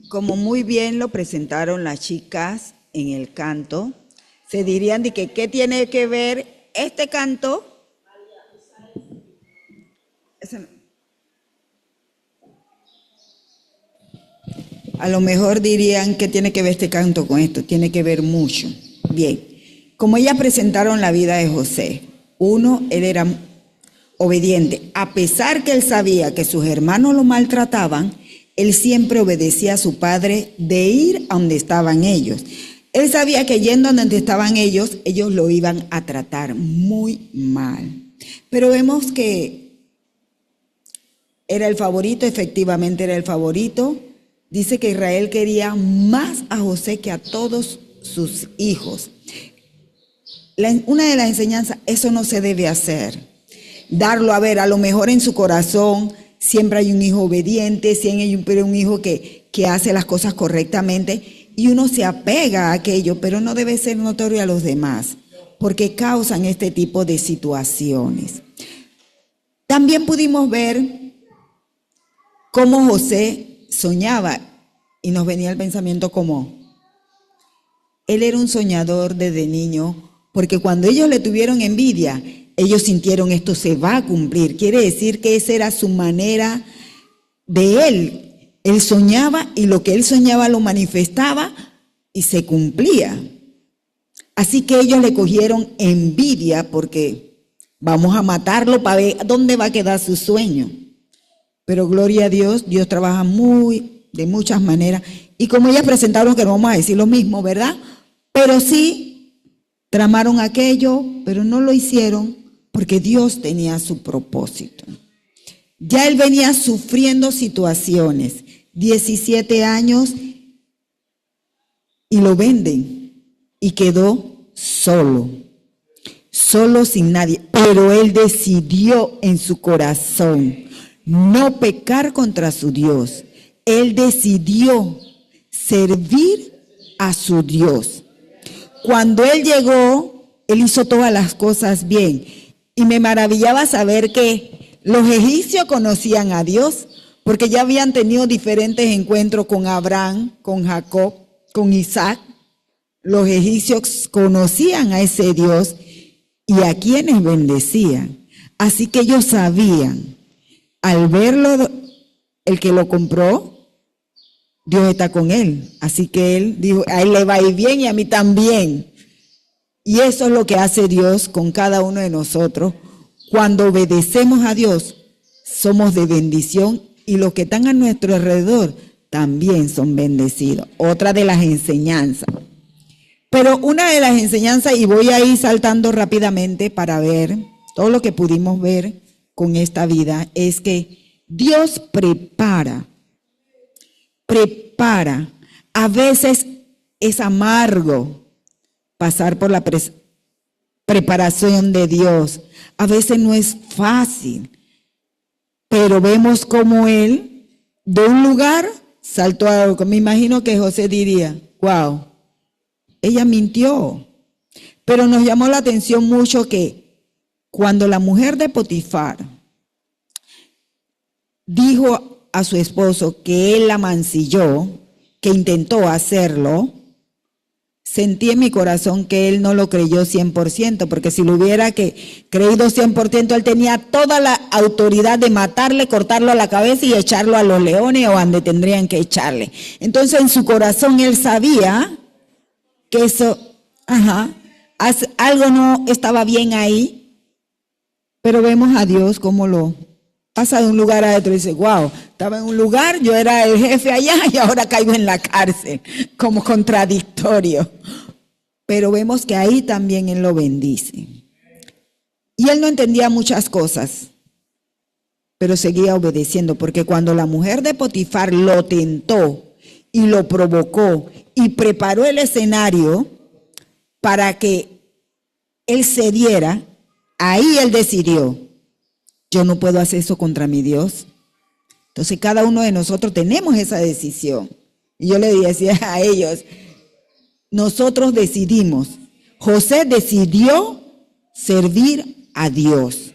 Como muy bien lo presentaron las chicas en el canto, se dirían de que ¿qué tiene que ver este canto? A lo mejor dirían que tiene que ver este canto con esto, tiene que ver mucho. Bien, como ellas presentaron la vida de José, él era obediente, a pesar que él sabía que sus hermanos lo maltrataban, él siempre obedecía a su padre de ir a donde estaban ellos. Él sabía que yendo a donde estaban ellos lo iban a tratar muy mal. Pero vemos que era el favorito, efectivamente era el favorito. Dice que Israel quería más a José que a todos sus hijos. Una de las enseñanzas, eso no se debe hacer. darlo a ver. A lo mejor en su corazón siempre hay un hijo obediente, siempre hay un hijo que hace las cosas correctamente y uno se apega a aquello, pero no debe ser notorio a los demás, porque causan este tipo de situaciones. También pudimos ver cómo José soñaba y nos venía el pensamiento como él era un soñador desde niño, porque cuando ellos le tuvieron envidia, ellos sintieron esto se va a cumplir. Quiere decir que esa era su manera de él. Él soñaba y lo que él soñaba lo manifestaba y se cumplía. Así que ellos le cogieron envidia porque vamos a matarlo para ver dónde va a quedar su sueño. Pero gloria a Dios, Dios trabaja de muchas maneras. Y como ellas presentaron, que no vamos a decir lo mismo, ¿verdad? Pero sí tramaron aquello, pero no lo hicieron porque Dios tenía su propósito. Ya él venía sufriendo situaciones, 17 años, y lo venden y quedó solo sin nadie. Pero él decidió en su corazón no pecar contra su Dios. Él decidió servir a su Dios. Cuando él llegó, él hizo todas las cosas bien. Y me maravillaba saber que los egipcios conocían a Dios, porque ya habían tenido diferentes encuentros con Abraham, con Jacob, con Isaac. Los egipcios conocían a ese Dios y a quienes bendecían. Así que ellos sabían, al verlo, el que lo compró, Dios está con él. Así que él dijo, a él le va a ir bien y a mí también. Y eso es lo que hace Dios con cada uno de nosotros. Cuando obedecemos a Dios, somos de bendición y los que están a nuestro alrededor también son bendecidos. Otra de las enseñanzas. Pero una de las enseñanzas, y voy a ir saltando rápidamente para ver todo lo que pudimos ver con esta vida, es que Dios prepara. A veces es amargo pasar por la preparación de Dios. A veces no es fácil, pero vemos cómo él de un lugar saltó a otro. Me imagino que José diría, wow, ella mintió. Pero nos llamó la atención mucho que cuando la mujer de Potifar dijo a su esposo que él la mancilló, que intentó hacerlo, sentí en mi corazón que él no lo creyó 100%, porque si lo hubiera creído 100%, él tenía toda la autoridad de matarle, cortarlo a la cabeza y echarlo a los leones o donde tendrían que echarle. Entonces en su corazón él sabía que eso, algo no estaba bien ahí, pero vemos a Dios como lo pasa de un lugar a otro y dice, wow, estaba en un lugar, yo era el jefe allá y ahora caigo en la cárcel, como contradictorio. Pero vemos que ahí también él lo bendice. Y él no entendía muchas cosas, pero seguía obedeciendo, porque cuando la mujer de Potifar lo tentó y lo provocó y preparó el escenario para que él cediera, ahí él decidió, yo no puedo hacer eso contra mi Dios. Entonces cada uno de nosotros tenemos esa decisión. Y yo le decía a ellos, nosotros decidimos, José decidió servir a Dios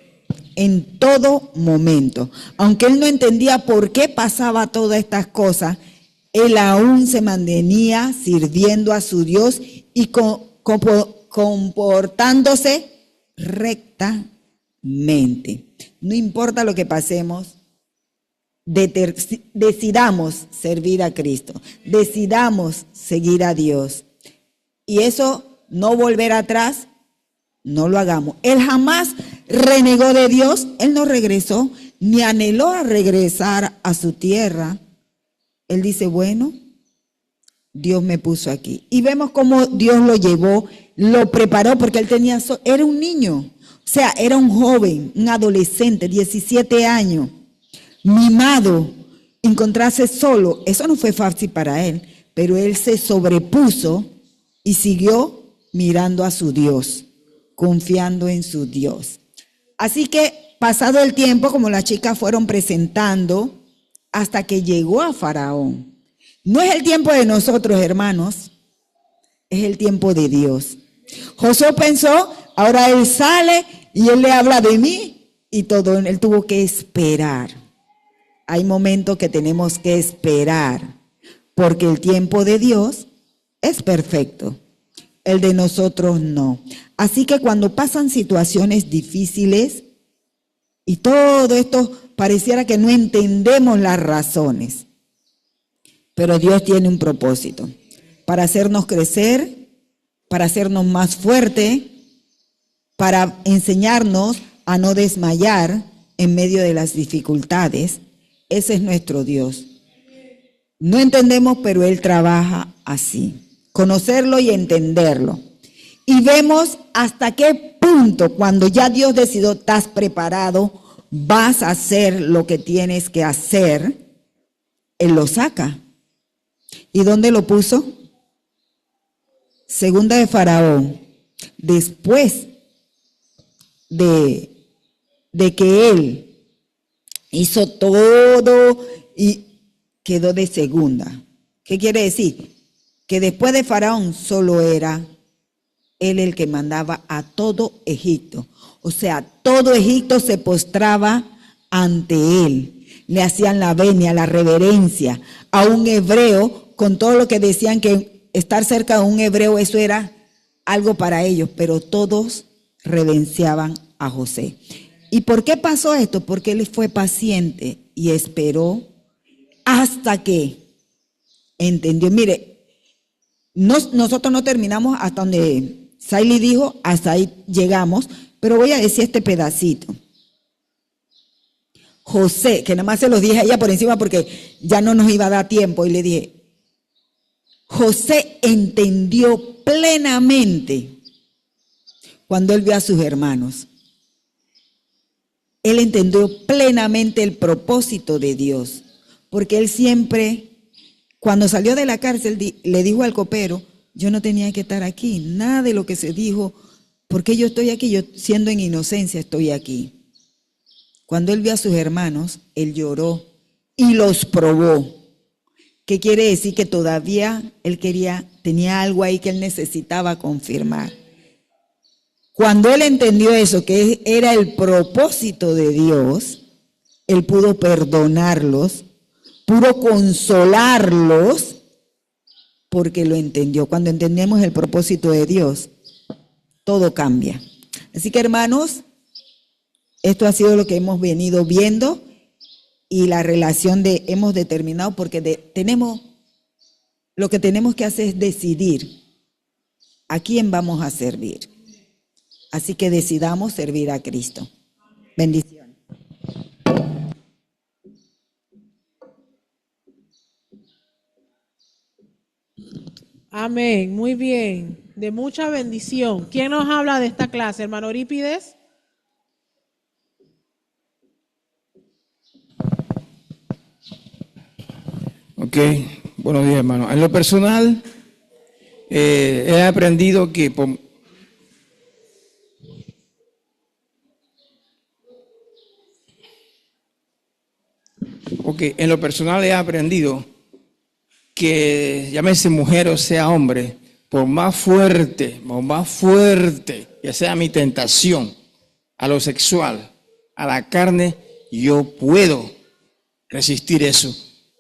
en todo momento. Aunque él no entendía por qué pasaba todas estas cosas, él aún se mantenía sirviendo a su Dios y comportándose rectamente. No importa lo que pasemos, decidamos servir a Cristo, decidamos seguir a Dios. Y eso, no volver atrás, no lo hagamos. Él jamás renegó de Dios, él no regresó, ni anheló a regresar a su tierra. Él dice, bueno, Dios me puso aquí. Y vemos cómo Dios lo llevó, lo preparó, porque él era un niño. O sea, era un joven, un adolescente, 17 años, mimado, encontrarse solo. Eso no fue fácil para él, pero él se sobrepuso y siguió mirando a su Dios, confiando en su Dios. Así que pasado el tiempo, como las chicas fueron presentando, hasta que llegó a Faraón. No es el tiempo de nosotros, hermanos, es el tiempo de Dios. Josué pensó, ahora él sale y él le habla de mí y todo, él tuvo que esperar. Hay momentos que tenemos que esperar, porque el tiempo de Dios es perfecto, el de nosotros no. Así que cuando pasan situaciones difíciles y todo esto pareciera que no entendemos las razones, pero Dios tiene un propósito para hacernos crecer, para hacernos más fuerte, para enseñarnos a no desmayar en medio de las dificultades. Ese es nuestro Dios. No entendemos, pero Él trabaja así. Conocerlo y entenderlo. Y vemos hasta qué punto, cuando ya Dios decidió, estás preparado, vas a hacer lo que tienes que hacer, Él lo saca. ¿Y dónde lo puso? Segunda de Faraón. Después de que él hizo todo y quedó de segunda. ¿Qué quiere decir? Que después de Faraón solo era él el que mandaba a todo Egipto. O sea, todo Egipto se postraba ante él. Le hacían la venia, la reverencia a un hebreo, con todo lo que decían que estar cerca de un hebreo, eso era algo para ellos, pero todos reverenciaban a José. ¿Y por qué pasó esto? Porque él fue paciente y esperó hasta que entendió. Mire, nosotros no terminamos hasta donde Saily dijo, hasta ahí llegamos, pero voy a decir este pedacito. José, que nada más se los dije a ella por encima porque ya no nos iba a dar tiempo, y le dije, José entendió plenamente cuando él vio a sus hermanos. Él entendió plenamente el propósito de Dios, porque él siempre, cuando salió de la cárcel, le dijo al copero, yo no tenía que estar aquí, nada de lo que se dijo, porque yo estoy aquí, yo siendo en inocencia estoy aquí. Cuando él vio a sus hermanos, él lloró y los probó. ¿Qué quiere decir? Que todavía él tenía algo ahí que él necesitaba confirmar. Cuando él entendió eso, que era el propósito de Dios, él pudo perdonarlos, pudo consolarlos, porque lo entendió. Cuando entendemos el propósito de Dios, todo cambia. Así que, hermanos, esto ha sido lo que hemos venido viendo y la relación hemos determinado, porque lo que tenemos que hacer es decidir a quién vamos a servir. Así que decidamos servir a Cristo. Bendiciones. Amén, muy bien, de mucha bendición. ¿Quién nos habla de esta clase, hermano Eurípides? Ok, buenos días, hermano. En lo personal, he aprendido que en lo personal he aprendido que, llámese mujer o sea hombre, por más fuerte, que sea mi tentación a lo sexual, a la carne, yo puedo resistir eso.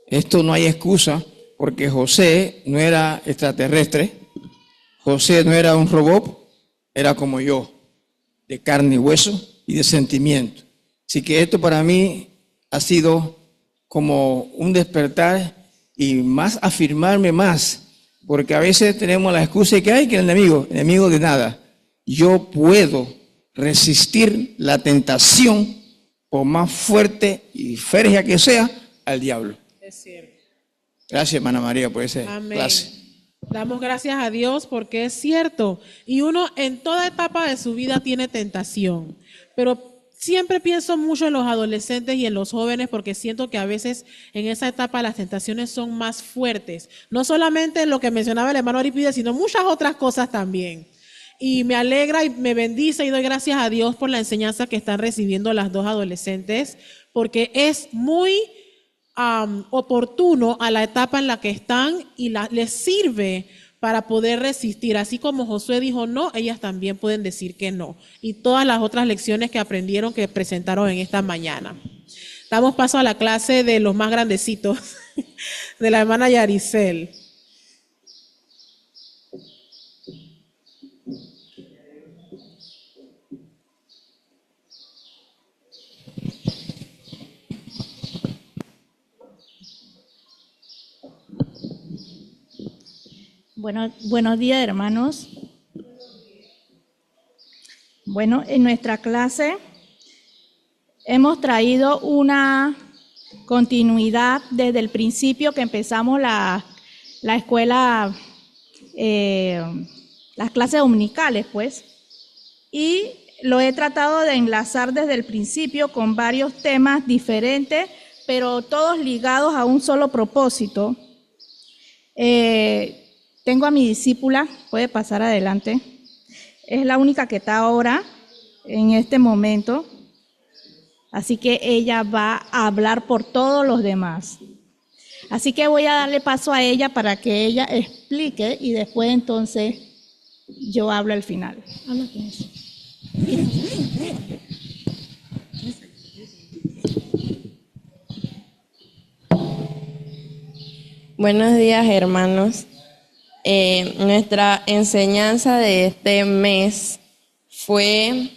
Esto no hay excusa, porque José no era extraterrestre, José no era un robot, era como yo, de carne y hueso y de sentimiento. Así que esto para mí ha sido como un despertar y más afirmarme más, porque a veces tenemos la excusa de que hay que el enemigo de nada. Yo puedo resistir la tentación, por más fuerte y férrea que sea, al diablo. Es cierto. Gracias, hermana María, por esa clase. Damos gracias a Dios porque es cierto. Y uno en toda etapa de su vida tiene tentación. Pero siempre pienso mucho en los adolescentes y en los jóvenes, porque siento que a veces en esa etapa las tentaciones son más fuertes. No solamente lo que mencionaba el hermano Eurípides, sino muchas otras cosas también. Y me alegra y me bendice y doy gracias a Dios por la enseñanza que están recibiendo las dos adolescentes, porque es muy oportuno a la etapa en la que están y les sirve para poder resistir. Así como Josué dijo no, ellas también pueden decir que no. Y todas las otras lecciones que aprendieron, que presentaron en esta mañana. Damos paso a la clase de los más grandecitos, de la hermana Yaricel. Buenos días, hermanos. Bueno, en nuestra clase hemos traído una continuidad desde el principio que empezamos la escuela, las clases dominicales, pues, y lo he tratado de enlazar desde el principio con varios temas diferentes, pero todos ligados a un solo propósito. Tengo a mi discípula, puede pasar adelante. Es la única que está ahora, en este momento. Así que ella va a hablar por todos los demás. Así que voy a darle paso a ella para que ella explique y después entonces yo hablo al final. Habla con eso. Buenos días, hermanos. Nuestra enseñanza de este mes fue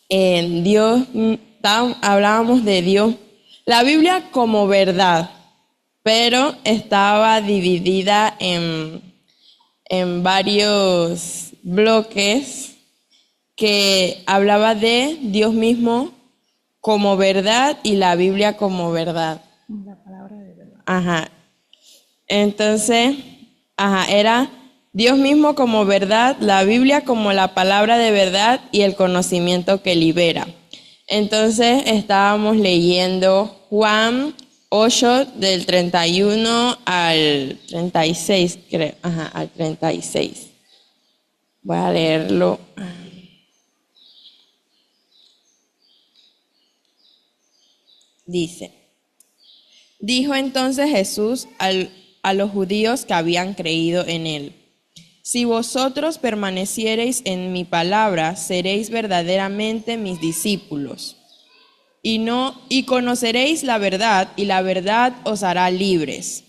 Dios. Hablábamos de Dios, la Biblia como verdad, pero estaba dividida en varios bloques que hablaba de Dios mismo como verdad y la Biblia como verdad. La palabra de verdad. Ajá. Entonces, era Dios mismo como verdad, la Biblia como la palabra de verdad y el conocimiento que libera. Entonces estábamos leyendo Juan 8 del 31 al 36, creo. Al 36. Voy a leerlo. Dice, dijo entonces Jesús a los judíos que habían creído en él: si vosotros permaneciereis en mi palabra, seréis verdaderamente mis discípulos, y conoceréis la verdad, y la verdad os hará libres.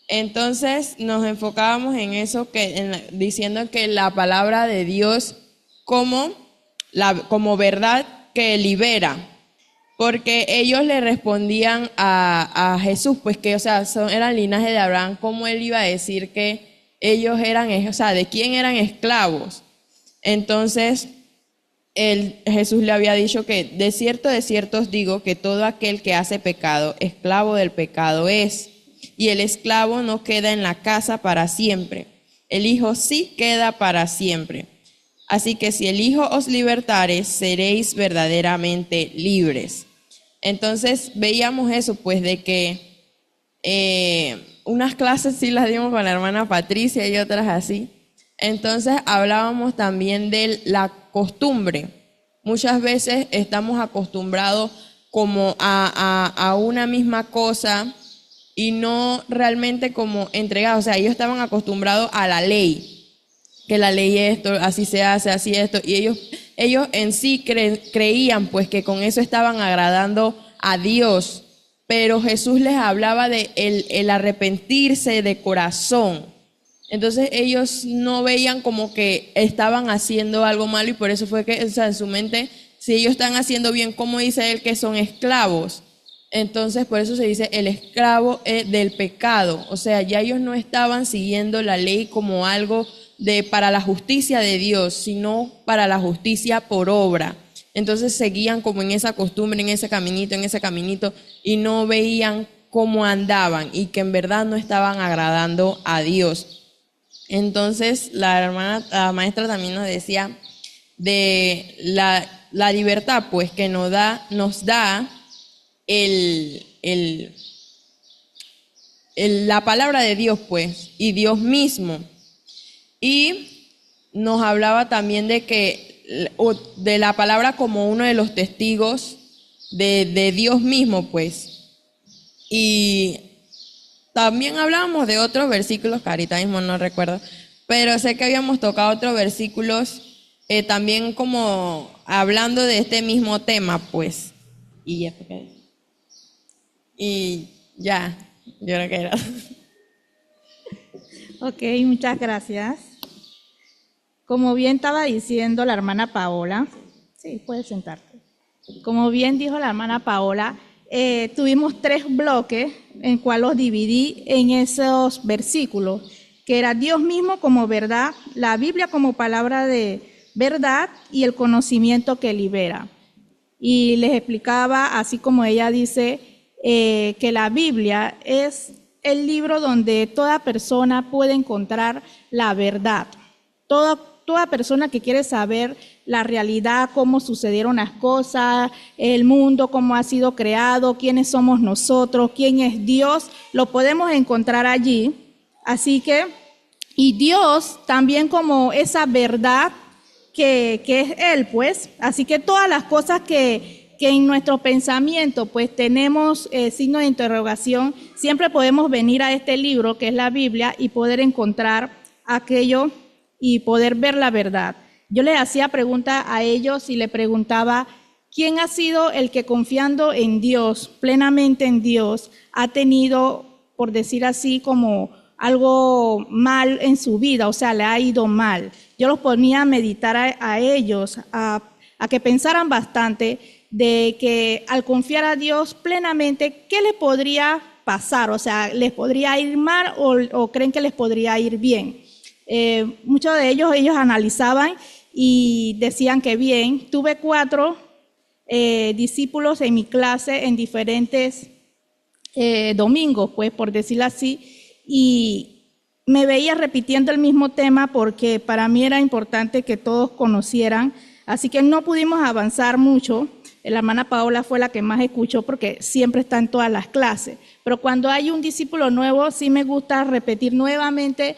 Entonces nos enfocábamos en eso, diciendo que la palabra de Dios como verdad que libera. Porque ellos le respondían a Jesús, pues que, eran linaje de Abraham, ¿cómo él iba a decir que ellos eran, de quién eran esclavos? Entonces, Jesús le había dicho que de cierto os digo que todo aquel que hace pecado, esclavo del pecado es. Y el esclavo no queda en la casa para siempre, el Hijo sí queda para siempre. Así que si el Hijo os libertare, seréis verdaderamente libres. Entonces veíamos eso, pues, de que unas clases sí las dimos con la hermana Patricia y otras así. Entonces hablábamos también de la costumbre. Muchas veces estamos acostumbrados como a una misma cosa y no realmente como entregados. Ellos estaban acostumbrados a la ley. Que la ley esto, así se hace, así esto, y ellos en sí creían pues que con eso estaban agradando a Dios, pero Jesús les hablaba de el arrepentirse de corazón. Entonces ellos no veían como que estaban haciendo algo malo, y por eso fue que, en su mente, si ellos están haciendo bien, ¿cómo dice él que son esclavos? Entonces por eso se dice el esclavo del pecado. O sea, ya ellos no estaban siguiendo la ley como algo para la justicia de Dios, sino para la justicia por obra. Entonces seguían como en esa costumbre, en ese caminito, y no veían cómo andaban y que en verdad no estaban agradando a Dios. Entonces la maestra también nos decía de la libertad, pues, que nos da la palabra de Dios, pues, y Dios mismo. Y nos hablaba también de que, o de la palabra como uno de los testigos de Dios mismo, pues. Y también hablábamos de otros versículos que ahorita mismo no recuerdo, pero sé que habíamos tocado otros versículos también como hablando de este mismo tema, pues. Y ya, yo creo que era. Ok, muchas gracias. Como bien estaba diciendo la hermana Paola, sí, puedes sentarte. Como bien dijo la hermana Paola, tuvimos 3 bloques en cual los dividí en esos versículos, que era Dios mismo como verdad, la Biblia como palabra de verdad y el conocimiento que libera. Y les explicaba, así como ella dice, que la Biblia es el libro donde toda persona puede encontrar la verdad. Toda persona que quiere saber la realidad, cómo sucedieron las cosas, el mundo, cómo ha sido creado, quiénes somos nosotros, quién es Dios, lo podemos encontrar allí. Así que, y Dios también como esa verdad que es Él, pues. Así que todas las cosas que en nuestro pensamiento pues tenemos signo de interrogación, siempre podemos venir a este libro que es la Biblia y poder encontrar aquello y poder ver la verdad. Yo les hacía pregunta a ellos y le preguntaba, ¿quién ha sido el que confiando en Dios, plenamente en Dios, ha tenido, por decir así, como algo mal en su vida, o sea, le ha ido mal? Yo los ponía a meditar a ellos, a que pensaran bastante de que al confiar a Dios plenamente, ¿qué les podría pasar? O sea, ¿les podría ir mal o creen que les podría ir bien? Muchos de ellos analizaban y decían que bien. Tuve 4 discípulos en mi clase en diferentes domingos, pues por decirlo así, y me veía repitiendo el mismo tema porque para mí era importante que todos conocieran, así que no pudimos avanzar mucho. La hermana Paola fue la que más escuchó porque siempre está en todas las clases. Pero cuando hay un discípulo nuevo, sí me gusta repetir nuevamente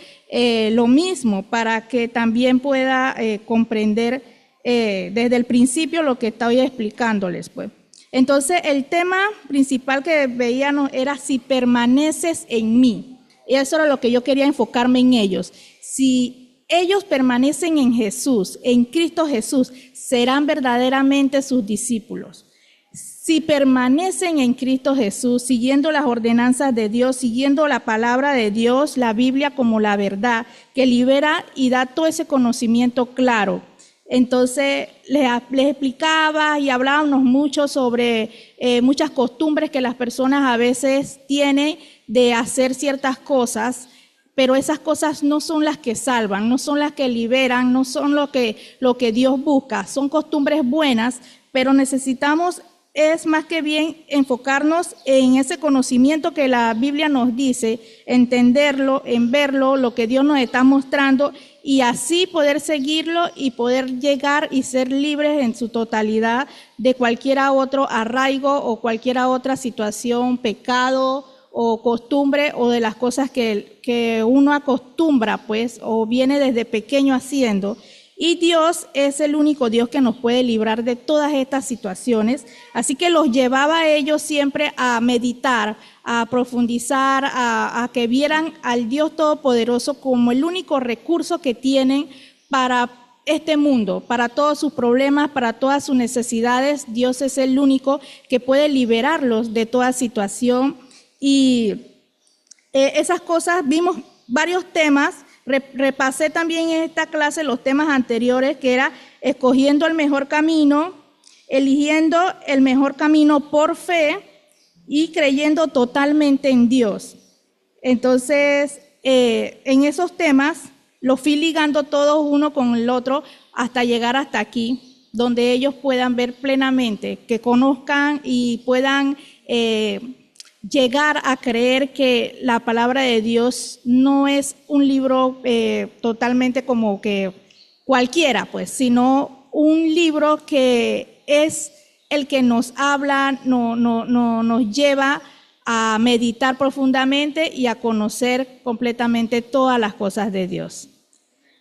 lo mismo para que también pueda comprender desde el principio lo que estoy explicándoles, pues. Entonces, el tema principal que veíamos era si permaneces en mí. Y eso era lo que yo quería enfocarme en ellos. Si ellos permanecen en Jesús, en Cristo Jesús, serán verdaderamente sus discípulos. Si permanecen en Cristo Jesús, siguiendo las ordenanzas de Dios, siguiendo la palabra de Dios, la Biblia como la verdad, que libera y da todo ese conocimiento claro. Entonces les explicaba y hablábamos mucho sobre muchas costumbres que las personas a veces tienen de hacer ciertas cosas, pero esas cosas no son las que salvan, no son las que liberan, no son lo que Dios busca. Son costumbres buenas, pero necesitamos, es más que bien enfocarnos en ese conocimiento que la Biblia nos dice, entenderlo, en verlo, lo que Dios nos está mostrando, y así poder seguirlo y poder llegar y ser libres en su totalidad de cualquier otro arraigo o cualquier otra situación, pecado o costumbre, o de las cosas que uno acostumbra, pues, o viene desde pequeño haciendo. Y Dios es el único Dios que nos puede librar de todas estas situaciones. Así que los llevaba a ellos siempre a meditar, a profundizar, a que vieran al Dios Todopoderoso como el único recurso que tienen para este mundo, para todos sus problemas, para todas sus necesidades. Dios es el único que puede liberarlos de toda situación. Y esas cosas, vimos varios temas. Repasé también en esta clase los temas anteriores, que era escogiendo el mejor camino, eligiendo el mejor camino por fe y creyendo totalmente en Dios. Entonces, en esos temas los fui ligando todos uno con el otro hasta llegar hasta aquí, donde ellos puedan ver plenamente, que conozcan y puedan llegar a creer que la palabra de Dios no es un libro totalmente como que cualquiera, pues, sino un libro que es el que nos habla, nos lleva a meditar profundamente y a conocer completamente todas las cosas de Dios.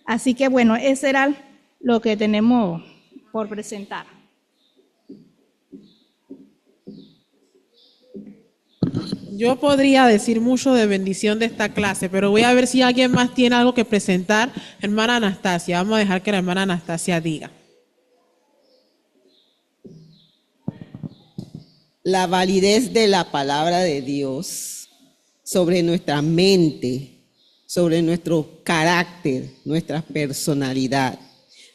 Así que bueno, ese era lo que tenemos por presentar. Yo podría decir mucho de bendición de esta clase, pero voy a ver si alguien más tiene algo que presentar. Hermana Anastasia, vamos a dejar que la hermana Anastasia diga. La validez de la palabra de Dios sobre nuestra mente, sobre nuestro carácter, nuestra personalidad,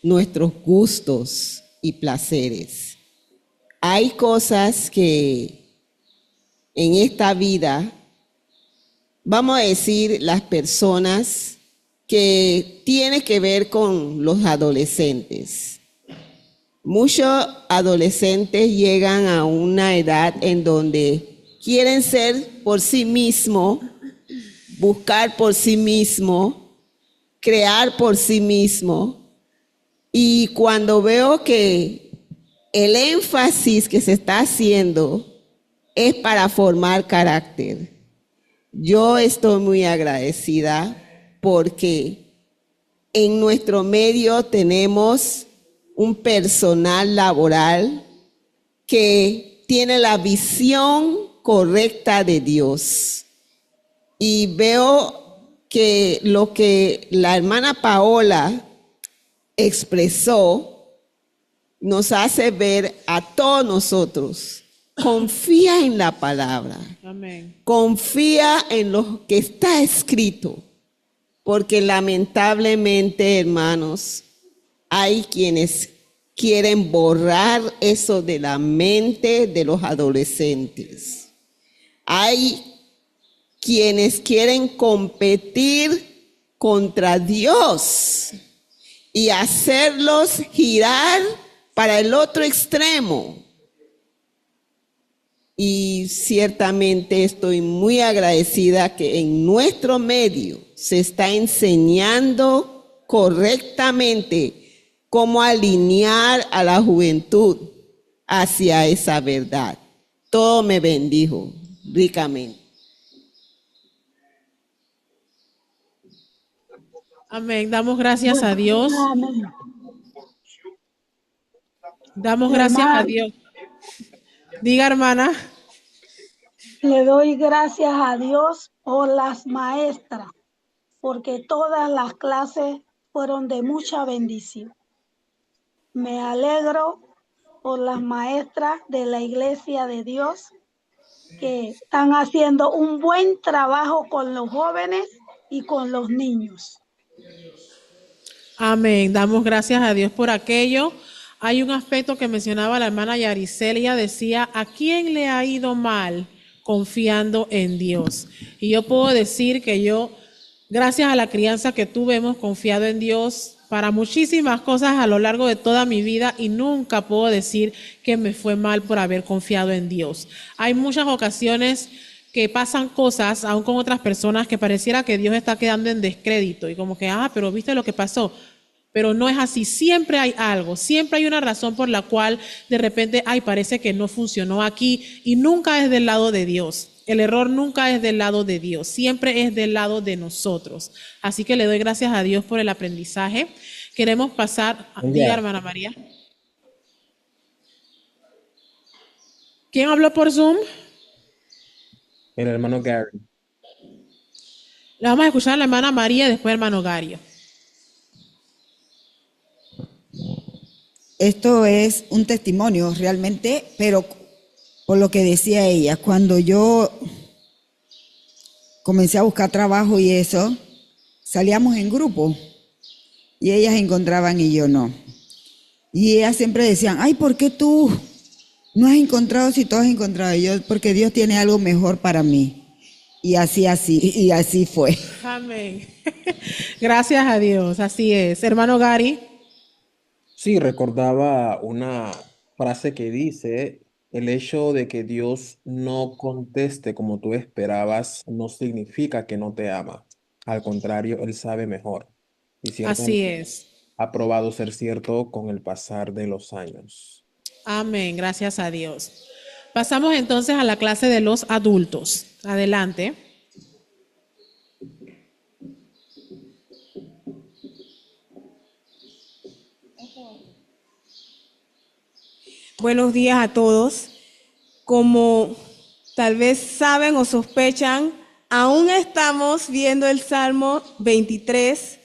nuestros gustos y placeres. Hay cosas que en esta vida, vamos a decir, las personas que tienen que ver con los adolescentes. Muchos adolescentes llegan a una edad en donde quieren ser por sí mismos, buscar por sí mismos, crear por sí mismos. Y cuando veo que el énfasis que se está haciendo es para formar carácter, yo estoy muy agradecida porque en nuestro medio tenemos un personal laboral que tiene la visión correcta de Dios. Y veo que lo que la hermana Paola expresó nos hace ver a todos nosotros. Confía en la palabra. Amén. Confía en lo que está escrito. Porque lamentablemente, hermanos, hay quienes quieren borrar eso de la mente de los adolescentes. Hay quienes quieren competir contra Dios y hacerlos girar para el otro extremo. Y ciertamente estoy muy agradecida que en nuestro medio se está enseñando correctamente cómo alinear a la juventud hacia esa verdad. Todo me bendijo ricamente. Amén. Damos gracias a Dios. Damos gracias a Dios. Diga, hermana. Le doy gracias a Dios por las maestras, porque todas las clases fueron de mucha bendición. Me alegro por las maestras de la Iglesia de Dios que están haciendo un buen trabajo con los jóvenes y con los niños. Amén. Damos gracias a Dios por aquello. Hay un aspecto que mencionaba la hermana Yaricel. Ella decía, ¿a quién le ha ido mal confiando en Dios? Y yo puedo decir que yo, gracias a la crianza que tuve, hemos confiado en Dios para muchísimas cosas a lo largo de toda mi vida y nunca puedo decir que me fue mal por haber confiado en Dios. Hay muchas ocasiones que pasan cosas, aún con otras personas, que pareciera que Dios está quedando en descrédito y como que, pero ¿viste lo que pasó? Pero no es así, siempre hay algo, siempre hay una razón por la cual de repente, parece que no funcionó aquí y nunca es del lado de Dios. El error nunca es del lado de Dios, siempre es del lado de nosotros. Así que le doy gracias a Dios por el aprendizaje. Queremos pasar, diga hermana María. ¿Quién habló por Zoom? El hermano Gary. Le vamos a escuchar a la hermana María y después al hermano Gario. Esto es un testimonio realmente, pero por lo que decía ella, cuando yo comencé a buscar trabajo y eso, salíamos en grupo y ellas encontraban y yo no. Y ellas siempre decían, ¿por qué tú no has encontrado si tú has encontrado? Y yo, porque Dios tiene algo mejor para mí. Y así fue. Amén. Gracias a Dios, así es. Hermano Gary. Sí, recordaba una frase que dice, el hecho de que Dios no conteste como tú esperabas no significa que no te ama. Al contrario, Él sabe mejor. Y Así ciertamente es. ha probado ser cierto con el pasar de los años. Amén, gracias a Dios. Pasamos entonces a la clase de los adultos. Adelante. Buenos días a todos. Como tal vez saben o sospechan, aún estamos viendo el Salmo 23.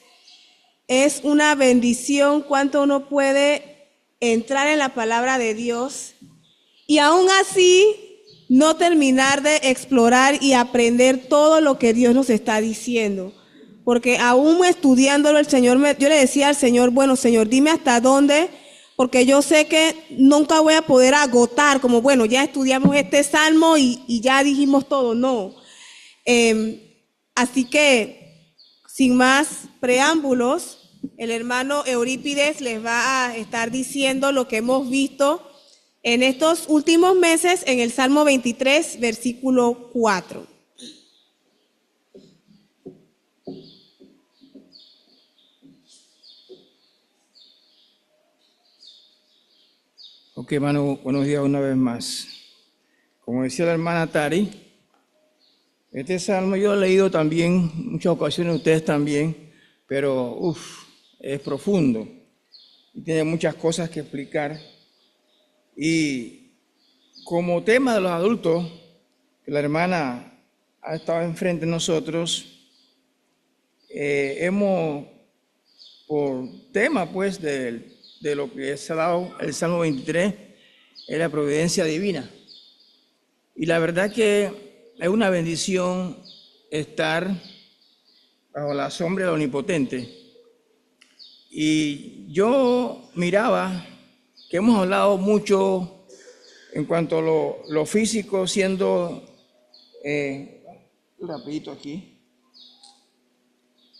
Es una bendición cuánto uno puede entrar en la palabra de Dios y aún así no terminar de explorar y aprender todo lo que Dios nos está diciendo. Porque aún estudiándolo, yo le decía al Señor, bueno, Señor, dime hasta dónde, porque yo sé que nunca voy a poder agotar, como bueno, ya estudiamos este salmo y ya dijimos todo, no. Así que, sin más preámbulos, el hermano Eurípides les va a estar diciendo lo que hemos visto en estos últimos meses en el Salmo 23, versículo 4. Ok, hermano, buenos días una vez más. Como decía la hermana Tari, este salmo yo lo he leído también, en muchas ocasiones ustedes también, pero es profundo y tiene muchas cosas que explicar. Y como tema de los adultos, que la hermana ha estado enfrente de nosotros, hemos, por tema pues de lo que se ha dado el Salmo 23, es la providencia divina. Y la verdad que es una bendición estar bajo la sombra del Omnipotente. Y yo miraba que hemos hablado mucho en cuanto a lo físico, siendo, rapidito aquí,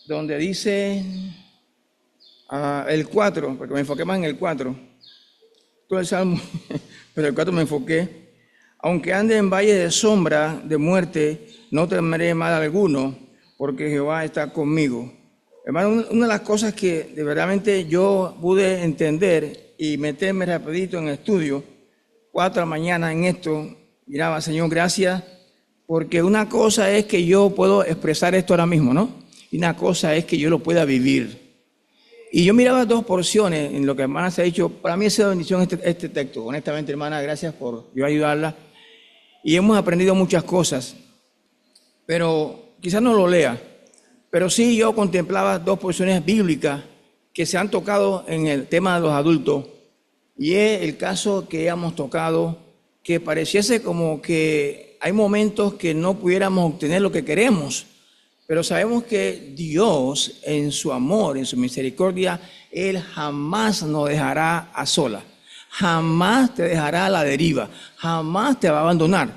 donde dice el 4, porque me enfoqué más en el 4, todo el Salmo, pero el 4 me enfoqué. Aunque ande en valle de sombra de muerte, no temeré mal alguno, porque Jehová está conmigo. Hermano, una de las cosas que de verdaderamente yo pude entender y meterme rapidito en el estudio, 4 de la mañana en esto, miraba, Señor, gracias, porque una cosa es que yo puedo expresar esto ahora mismo, ¿no? Y una cosa es que yo lo pueda vivir. Y yo miraba dos porciones en lo que hermana se ha dicho. Para mí ha sido bendición este texto. Honestamente, hermana, gracias por yo ayudarla. Y hemos aprendido muchas cosas, pero quizás no lo lea. Pero sí yo contemplaba dos porciones bíblicas que se han tocado en el tema de los adultos. Y es el caso que hemos tocado, que pareciese como que hay momentos que no pudiéramos obtener lo que queremos. Pero sabemos que Dios, en su amor, en su misericordia, Él jamás nos dejará a solas. Jamás te dejará a la deriva. Jamás te va a abandonar.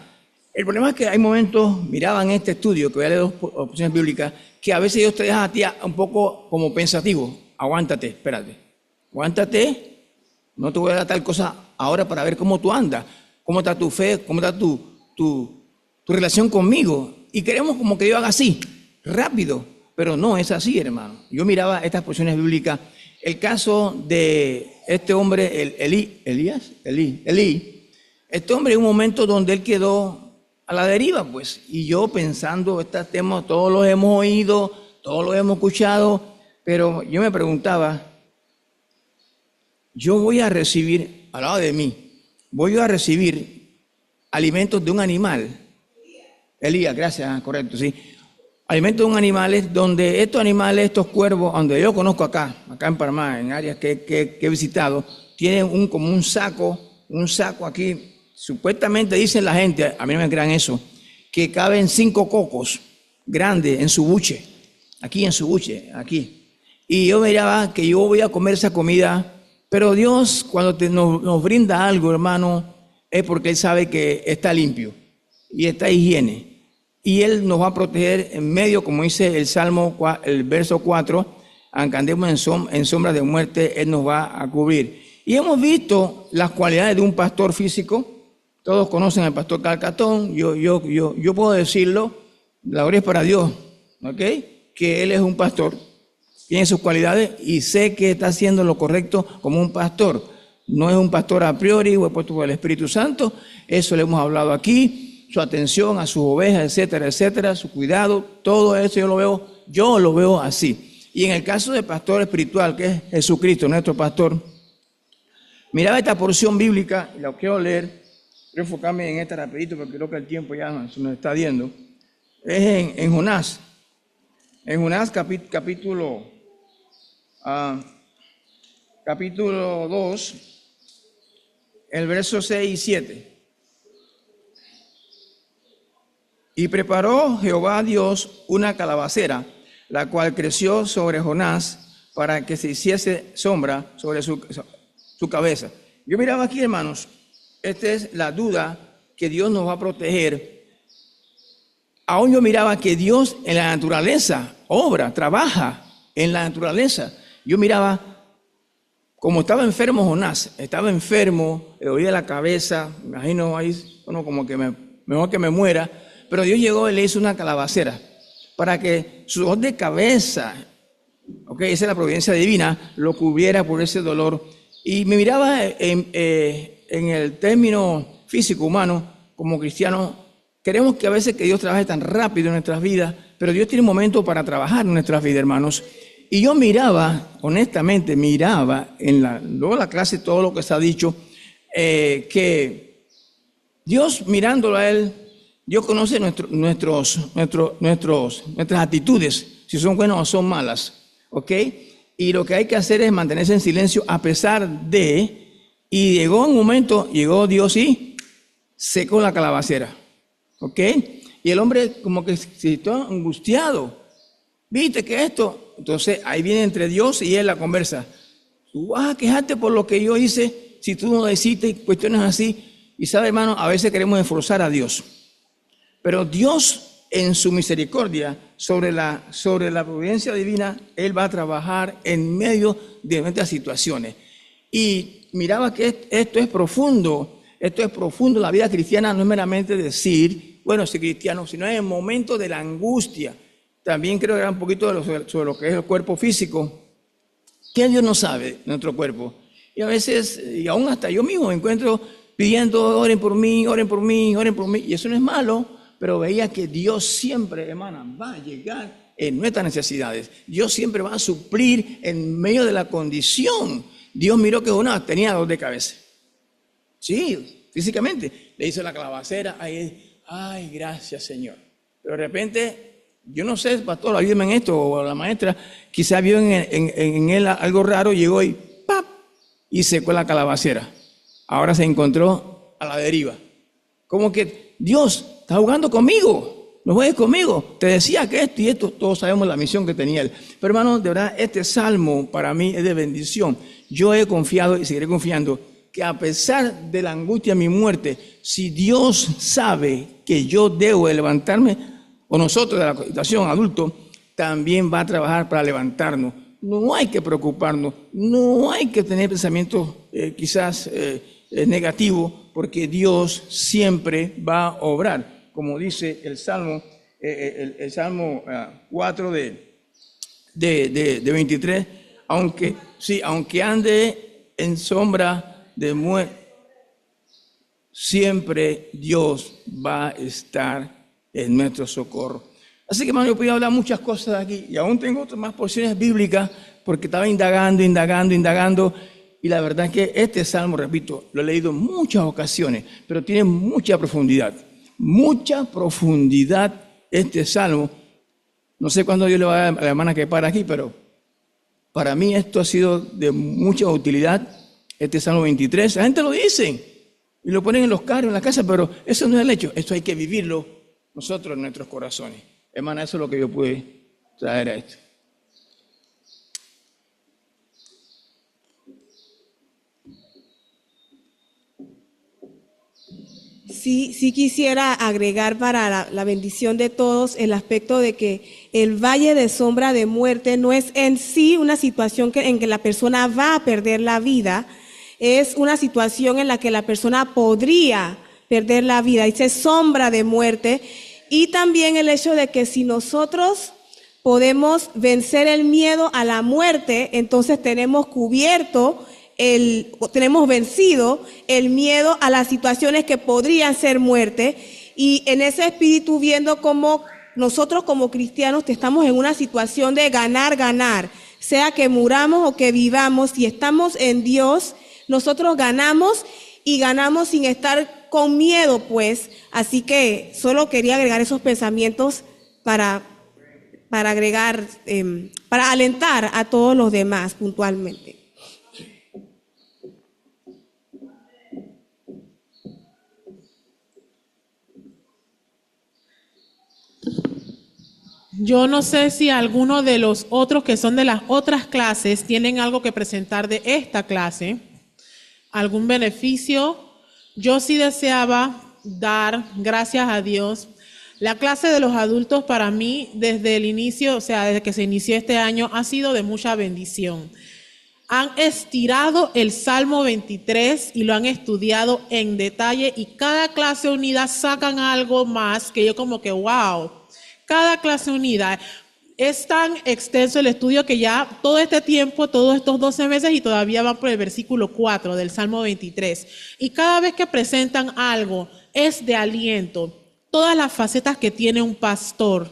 El problema es que hay momentos, miraba en este estudio, que voy a leer dos opciones bíblicas, que a veces Dios te deja a ti un poco como pensativo. Aguántate, espérate. Aguántate. No te voy a dar tal cosa ahora para ver cómo tú andas. Cómo está tu fe, cómo está tu relación conmigo. Y queremos como que yo haga así. Rápido, pero no es así, hermano. Yo miraba estas porciones bíblicas, el caso de este hombre, Elí, este hombre en un momento donde él quedó a la deriva, pues, y yo pensando, estos temas todos los hemos oído, todos los hemos escuchado, pero yo me preguntaba, yo voy a recibir, al lado de mí, voy a recibir alimentos de un animal. Elías, gracias, correcto, sí. Alimentos de un animal donde estos animales, estos cuervos, donde yo conozco acá en Panamá, en áreas que he visitado, tienen como un saco aquí, supuestamente dicen la gente, a mí no me crean eso, que caben 5 cocos grandes en su buche, aquí. Y yo miraba que yo voy a comer esa comida, pero Dios cuando nos brinda algo, hermano, es porque Él sabe que está limpio y está higiene. Y Él nos va a proteger en medio, como dice el Salmo, el verso 4, aunque andemos en sombra de muerte, Él nos va a cubrir. Y hemos visto las cualidades de un pastor físico. Todos conocen al pastor Calcatón. Yo puedo decirlo, la gloria es para Dios, ¿ok? Que Él es un pastor, tiene sus cualidades y sé que está haciendo lo correcto como un pastor. No es un pastor a priori o puesto por el Espíritu Santo, eso le hemos hablado aquí. Su atención a sus ovejas, etcétera, etcétera, su cuidado, todo eso yo lo veo así. Y en el caso del pastor espiritual, que es Jesucristo, nuestro pastor, miraba esta porción bíblica, y la quiero leer, quiero enfocarme en esta rapidito porque creo que el tiempo ya se nos está yendo. Es en Jonás. En Jonás capítulo 2, el verso 6 y 7. Y preparó Jehová Dios una calabacera, la cual creció sobre Jonás para que se hiciese sombra sobre su cabeza. Yo miraba aquí, hermanos, esta es la duda que Dios nos va a proteger. Aún yo miraba que Dios en la naturaleza obra, trabaja en la naturaleza. Yo miraba, como estaba enfermo Jonás, estaba enfermo, le dolía la cabeza, me imagino ahí, bueno, como que mejor que me muera, pero Dios llegó y le hizo una calabacera para que su dolor de cabeza, esa es la providencia divina, lo cubriera por ese dolor. Y me miraba en el término físico humano, como cristiano, queremos que a veces que Dios trabaje tan rápido en nuestras vidas, pero Dios tiene un momento para trabajar en nuestras vidas, hermanos. Y yo miraba, honestamente, luego la clase, todo lo que se ha dicho, que Dios mirándolo a Él, Dios conoce nuestras actitudes, si son buenas o son malas, ¿ok? Y lo que hay que hacer es mantenerse en silencio a pesar de, y llegó un momento, llegó Dios y secó la calabacera, ¿ok? Y el hombre como que se sintió angustiado. ¿Viste que esto? Entonces ahí viene entre Dios y él la conversa. Tú vas a quejarte por lo que yo hice, si tú no lo hiciste y cuestiones así. Y sabe, hermano, a veces queremos esforzar a Dios. Pero Dios, en su misericordia, sobre la providencia divina, Él va a trabajar en medio de nuestras situaciones. Y miraba que esto es profundo. Esto es profundo. La vida cristiana no es meramente decir, bueno, soy cristiano, sino en el momento de la angustia. También creo que era un poquito sobre lo que es el cuerpo físico. ¿Qué Dios no sabe de nuestro cuerpo? Y a veces, y aún hasta yo mismo me encuentro pidiendo, oren por mí, oren por mí, oren por mí. Y eso no es malo, pero veía que Dios siempre, hermana, va a llegar en nuestras necesidades. Dios siempre va a suplir en medio de la condición. Dios miró que Jonás tenía dolor de cabeza. Sí, físicamente. Le hizo la calabacera. Ay, gracias, Señor. Pero de repente, yo no sé, pastor, ayúdeme en esto, o la maestra, quizá vio en él algo raro, llegó y ¡pap! Y secó la calabacera. Ahora se encontró a la deriva. Como que Dios está jugando conmigo, no juegues conmigo. Te decía que esto y esto, todos sabemos la misión que tenía él. Pero hermano, de verdad, este salmo para mí es de bendición. Yo he confiado y seguiré confiando que a pesar de la angustia de mi muerte, si Dios sabe que yo debo de levantarme, o nosotros de la situación adulto, también va a trabajar para levantarnos. No hay que preocuparnos, no hay que tener pensamientos quizás negativos, porque Dios siempre va a obrar. Como dice el Salmo, el Salmo 4 de 23, aunque ande en sombra de muerte, siempre Dios va a estar en nuestro socorro. Así que, hermano, yo puedo hablar muchas cosas aquí, y aún tengo otras más porciones bíblicas, porque estaba indagando, y la verdad es que este salmo, repito, lo he leído en muchas ocasiones, pero tiene mucha profundidad este salmo. No sé cuándo Dios le va a dar a la hermana que para aquí, pero para mí esto ha sido de mucha utilidad, este salmo 23. La gente lo dice y lo ponen en los carros, en la casa, pero eso no es el hecho, esto hay que vivirlo nosotros en nuestros corazones. Hermana, eso es lo que yo pude traer a esto. Sí quisiera agregar para la bendición de todos el aspecto de que el valle de sombra de muerte no es en sí una situación en que la persona va a perder la vida, es una situación en la que la persona podría perder la vida, dice sombra de muerte. Y también el hecho de que si nosotros podemos vencer el miedo a la muerte, entonces tenemos vencido el miedo a las situaciones que podrían ser muerte. Y en ese espíritu, viendo cómo nosotros como cristianos estamos en una situación de ganar, sea que muramos o que vivamos, si estamos en Dios, nosotros ganamos y ganamos sin estar con miedo, pues. Así que solo quería agregar esos pensamientos para agregar, para alentar a todos los demás puntualmente. Yo no sé si alguno de los otros que son de las otras clases tienen algo que presentar de esta clase, algún beneficio. Yo sí deseaba dar gracias a Dios. La clase de los adultos para mí desde el inicio, o sea, desde que se inició este año, ha sido de mucha bendición. Han estirado el Salmo 23 y lo han estudiado en detalle y cada clase unida sacan algo más que yo como que wow. Cada clase unida es tan extenso el estudio que ya todo este tiempo, todos estos 12 meses y todavía van por el versículo 4 del Salmo 23. Y cada vez que presentan algo es de aliento. Todas las facetas que tiene un pastor.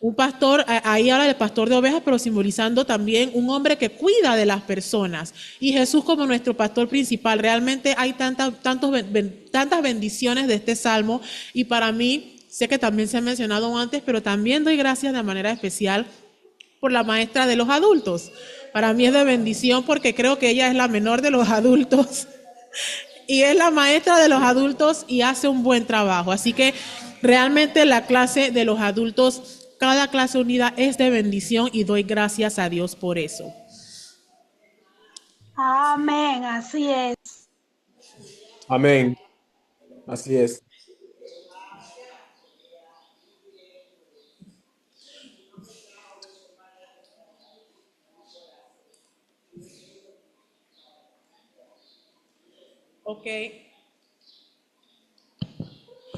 Un pastor, ahí habla del pastor de ovejas, pero simbolizando también un hombre que cuida de las personas. Y Jesús como nuestro pastor principal. Realmente hay tantas bendiciones de este Salmo y para mí, sé que también se ha mencionado antes, pero también doy gracias de manera especial por la maestra de los adultos. Para mí es de bendición porque creo que ella es la menor de los adultos y es la maestra de los adultos y hace un buen trabajo. Así que realmente la clase de los adultos, cada clase unida es de bendición y doy gracias a Dios por eso. Amén, así es. Amén. Así es.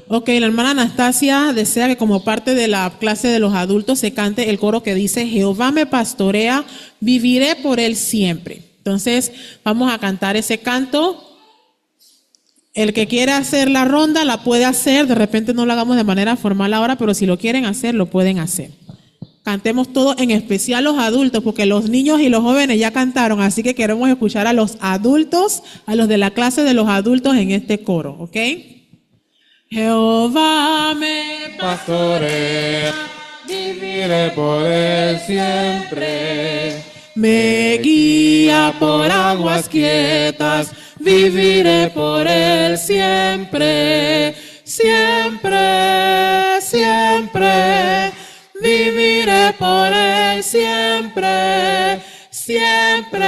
Ok, la hermana Anastasia desea que como parte de la clase de los adultos se cante el coro que dice: Jehová me pastorea, viviré por él siempre. Entonces vamos a cantar ese canto. El que quiera hacer la ronda la puede hacer, de repente no lo hagamos de manera formal ahora, pero si lo quieren hacer, lo pueden hacer. Cantemos todos, en especial los adultos, porque los niños y los jóvenes ya cantaron, así que queremos escuchar a los adultos, a los de la clase de los adultos en este coro, ¿ok? Jehová me pastorea, viviré por él siempre. Me guía por aguas quietas, viviré por él siempre. Siempre, siempre. Viviré por él siempre, siempre,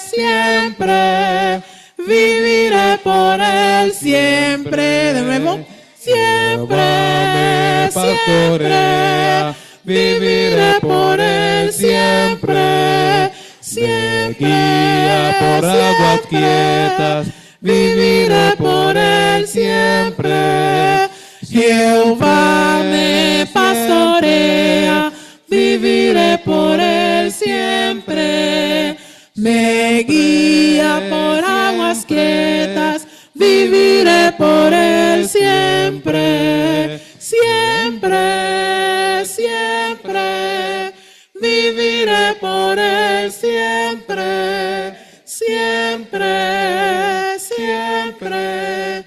siempre. Viviré por él siempre. De nuevo. Siempre, siempre. Viviré por él siempre. Siempre, guía por aguas quietas, viviré por él siempre. Jehová me pastorea, viviré por él siempre. Me guía por aguas quietas, viviré por él siempre. Siempre, siempre, viviré por él siempre. Siempre, siempre.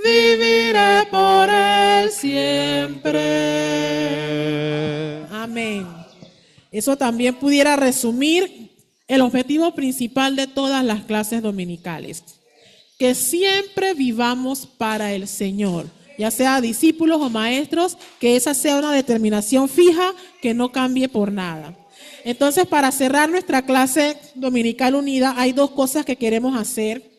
Viviré por él siempre. Amén. Eso también pudiera resumir el objetivo principal de todas las clases dominicales. Que siempre vivamos para el Señor, ya sea discípulos o maestros, que esa sea una determinación fija que no cambie por nada. Entonces, para cerrar nuestra clase dominical unida, hay dos cosas que queremos hacer.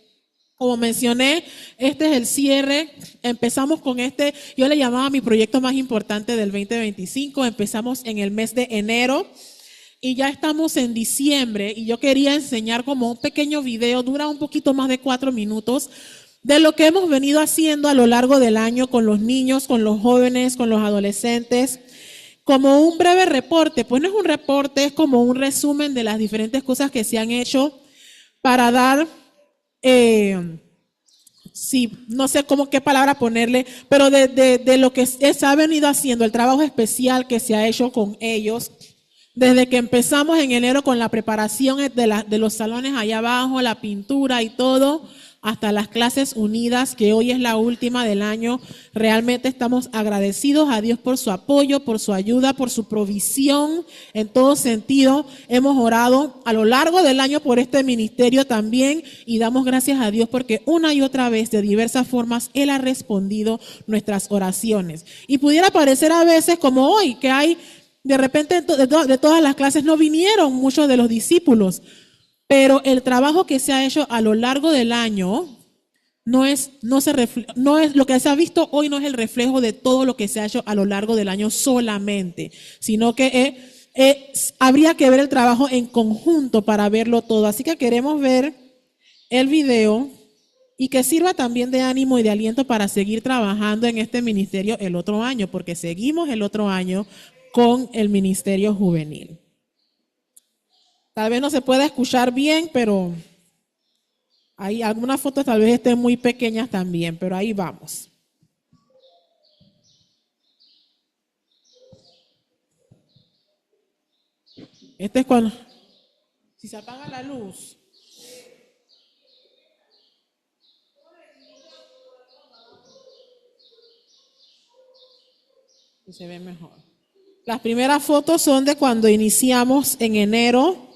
Como mencioné, este es el cierre. Empezamos con este, yo le llamaba mi proyecto más importante del 2025. Empezamos en el mes de enero y ya estamos en diciembre. Y yo quería enseñar como un pequeño video, dura un poquito más de 4 minutos, de lo que hemos venido haciendo a lo largo del año con los niños, con los jóvenes, con los adolescentes. Como un breve reporte, pues no es un reporte, es como un resumen de las diferentes cosas que se han hecho para dar... sí, no sé cómo qué palabra ponerle, pero de lo que se ha venido haciendo, el trabajo especial que se ha hecho con ellos, Desde que empezamos en enero con la preparación de los salones allá abajo, la pintura y todo, hasta las clases unidas, que hoy es la última del año, realmente estamos agradecidos a Dios por su apoyo, por su ayuda, por su provisión en todo sentido. Hemos orado a lo largo del año por este ministerio también y damos gracias a Dios porque una y otra vez, de diversas formas, Él ha respondido nuestras oraciones. Y pudiera parecer a veces como hoy, que hay de repente de todas las clases no vinieron muchos de los discípulos, pero el trabajo que se ha hecho a lo largo del año no es lo que se ha visto hoy, no es el reflejo de todo lo que se ha hecho a lo largo del año solamente, sino que habría que ver el trabajo en conjunto para verlo todo. Así que queremos ver el video y que sirva también de ánimo y de aliento para seguir trabajando en este ministerio el otro año, porque seguimos el otro año con el ministerio juvenil. Tal vez no se pueda escuchar bien, pero hay algunas fotos tal vez estén muy pequeñas también, pero ahí vamos. Este es cuando, si se apaga la luz. Y se ve mejor. Las primeras fotos son de cuando iniciamos en enero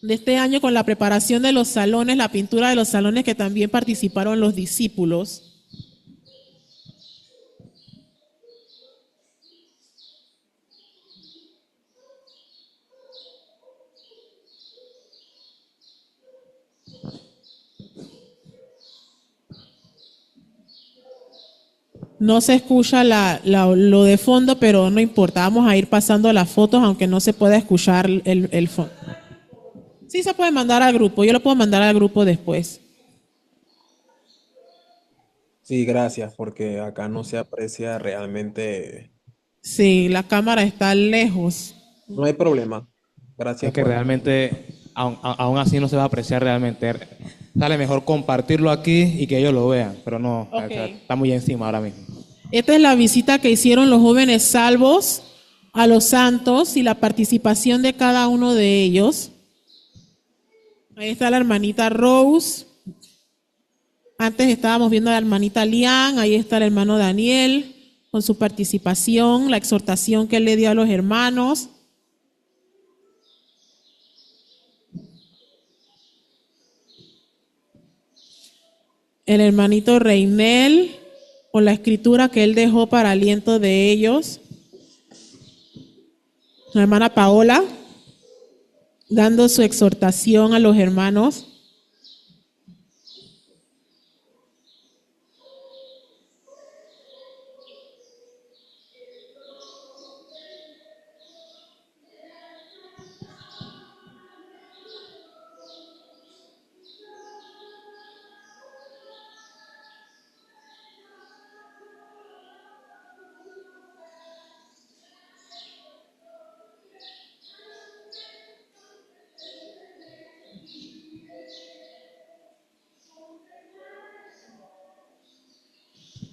de este año con la preparación de los salones, la pintura de los salones que también participaron los discípulos. No se escucha lo de fondo, pero no importa, vamos a ir pasando las fotos aunque no se pueda escuchar el fondo. Sí se puede mandar al grupo, yo lo puedo mandar al grupo después. Sí, gracias, porque acá no se aprecia realmente. Sí, la cámara está lejos. No hay problema. Gracias Es que por... realmente, aún así no se va a apreciar realmente. Sale mejor compartirlo aquí y que ellos lo vean, pero no, Ok. está muy encima ahora mismo. Esta es la visita que hicieron los jóvenes salvos a los santos y la participación de cada uno de ellos. Ahí está la hermanita Rose. Antes estábamos viendo a la hermanita Lian. Ahí está el hermano Daniel con su participación, la exhortación que él le dio a los hermanos. El hermanito Reinel con la escritura que él dejó para aliento de ellos. La hermana Paola dando su exhortación a los hermanos.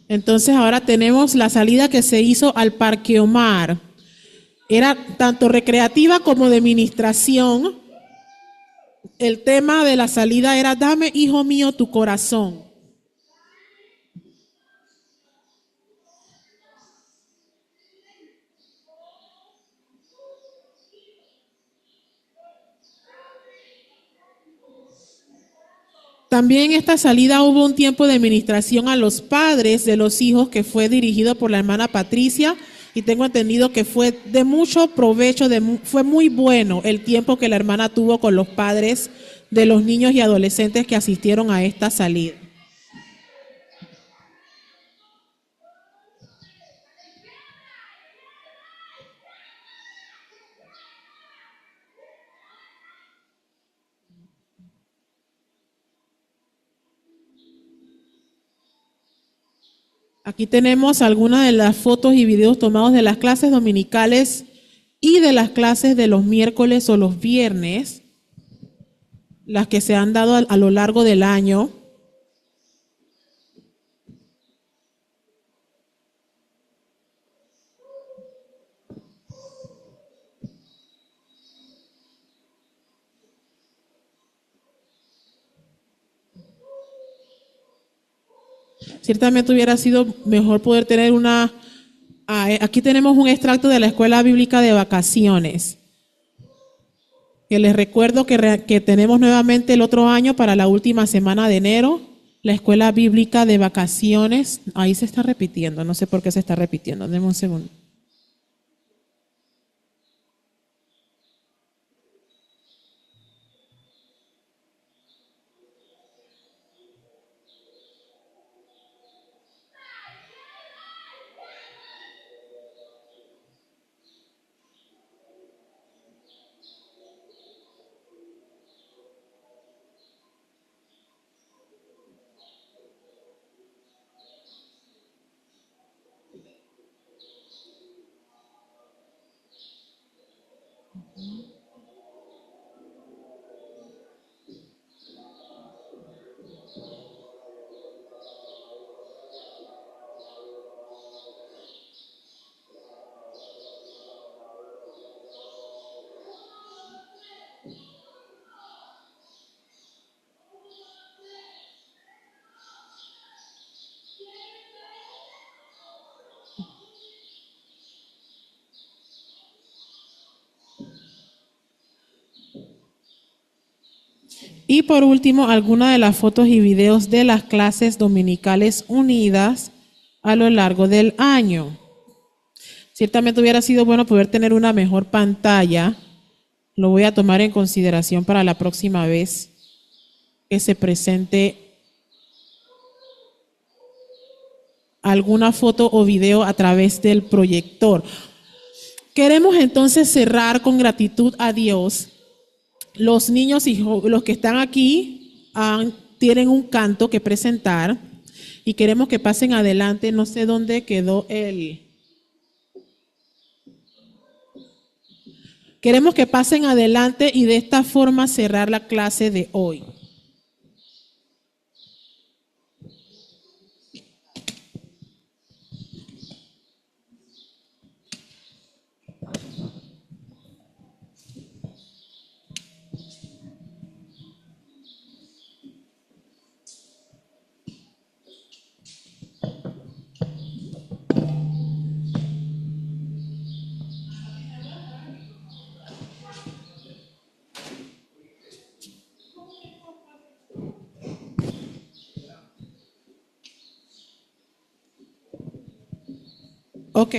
Entonces ahora tenemos la salida que se hizo al Parque Omar. Era tanto recreativa como de ministración. El tema de la salida era: dame, hijo mío, tu corazón. También en esta salida hubo un tiempo de ministración a los padres de los hijos que fue dirigido por la hermana Patricia, y tengo entendido que fue de mucho provecho, fue muy bueno el tiempo que la hermana tuvo con los padres de los niños y adolescentes que asistieron a esta salida. Aquí tenemos algunas de las fotos y videos tomados de las clases dominicales y de las clases de los miércoles o los viernes, las que se han dado a lo largo del año. Ciertamente hubiera sido mejor poder tener aquí tenemos un extracto de la Escuela Bíblica de Vacaciones. Que les recuerdo que tenemos nuevamente el otro año para la última semana de enero, la Escuela Bíblica de Vacaciones. Ahí se está repitiendo, no sé por qué se está repitiendo. Denme un segundo. Y por último, algunas de las fotos y videos de las clases dominicales unidas a lo largo del año. Ciertamente hubiera sido bueno poder tener una mejor pantalla. Lo voy a tomar en consideración para la próxima vez que se presente alguna foto o video a través del proyector. Queremos entonces cerrar con gratitud a Dios. Los niños y los que están aquí tienen un canto que presentar y queremos que pasen adelante. No sé dónde quedó Queremos que pasen adelante y de esta forma cerrar la clase de hoy. Ok.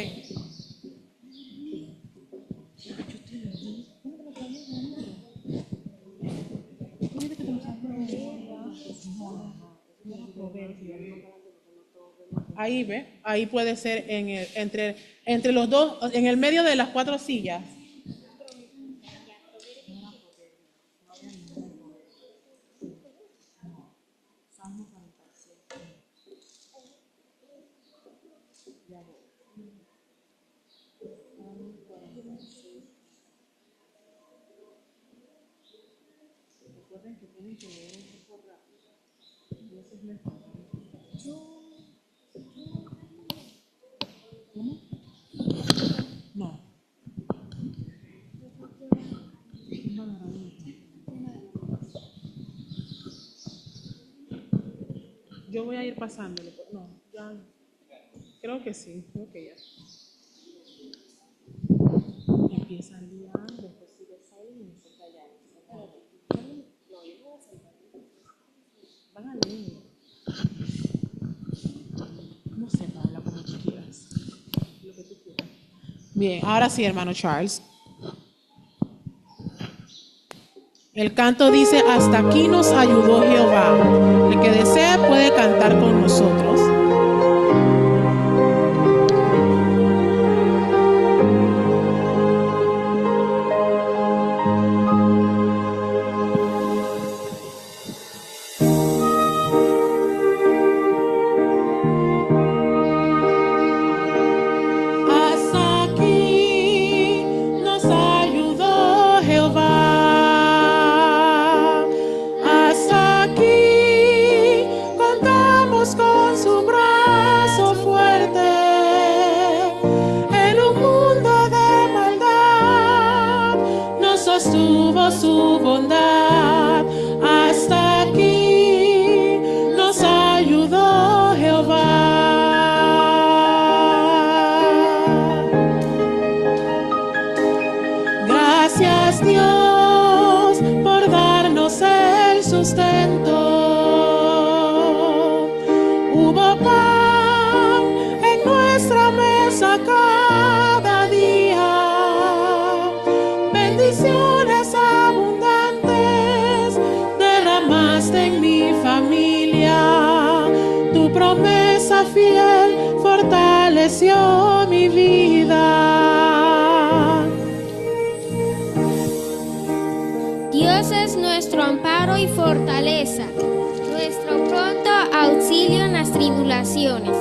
Ahí ve, ahí puede ser entre los dos, en el medio de las 4 sillas. No. Yo voy a ir pasándole. No, ya. Creo que sí, creo que ya. Empieza el día, después sigue ahí y se calla. Van a leer. No sé, Paula, como tú quieras. Lo que tú quieras. Bien, ahora sí, hermano Charles. El canto dice, hasta aquí nos ayudó Jehová. El que desea puede cantar con nosotros. Sostuvo su bondad, hasta aquí nos ayudó Jehová. sustento. Hubo pan en nuestra mesa cada día, bendiciones abundantes derramaste en mi familia. Tu promesa fiel fortaleció mi vida. Dios es nuestro amparo y fortaleza, nuestro pronto auxilio en las tribulaciones.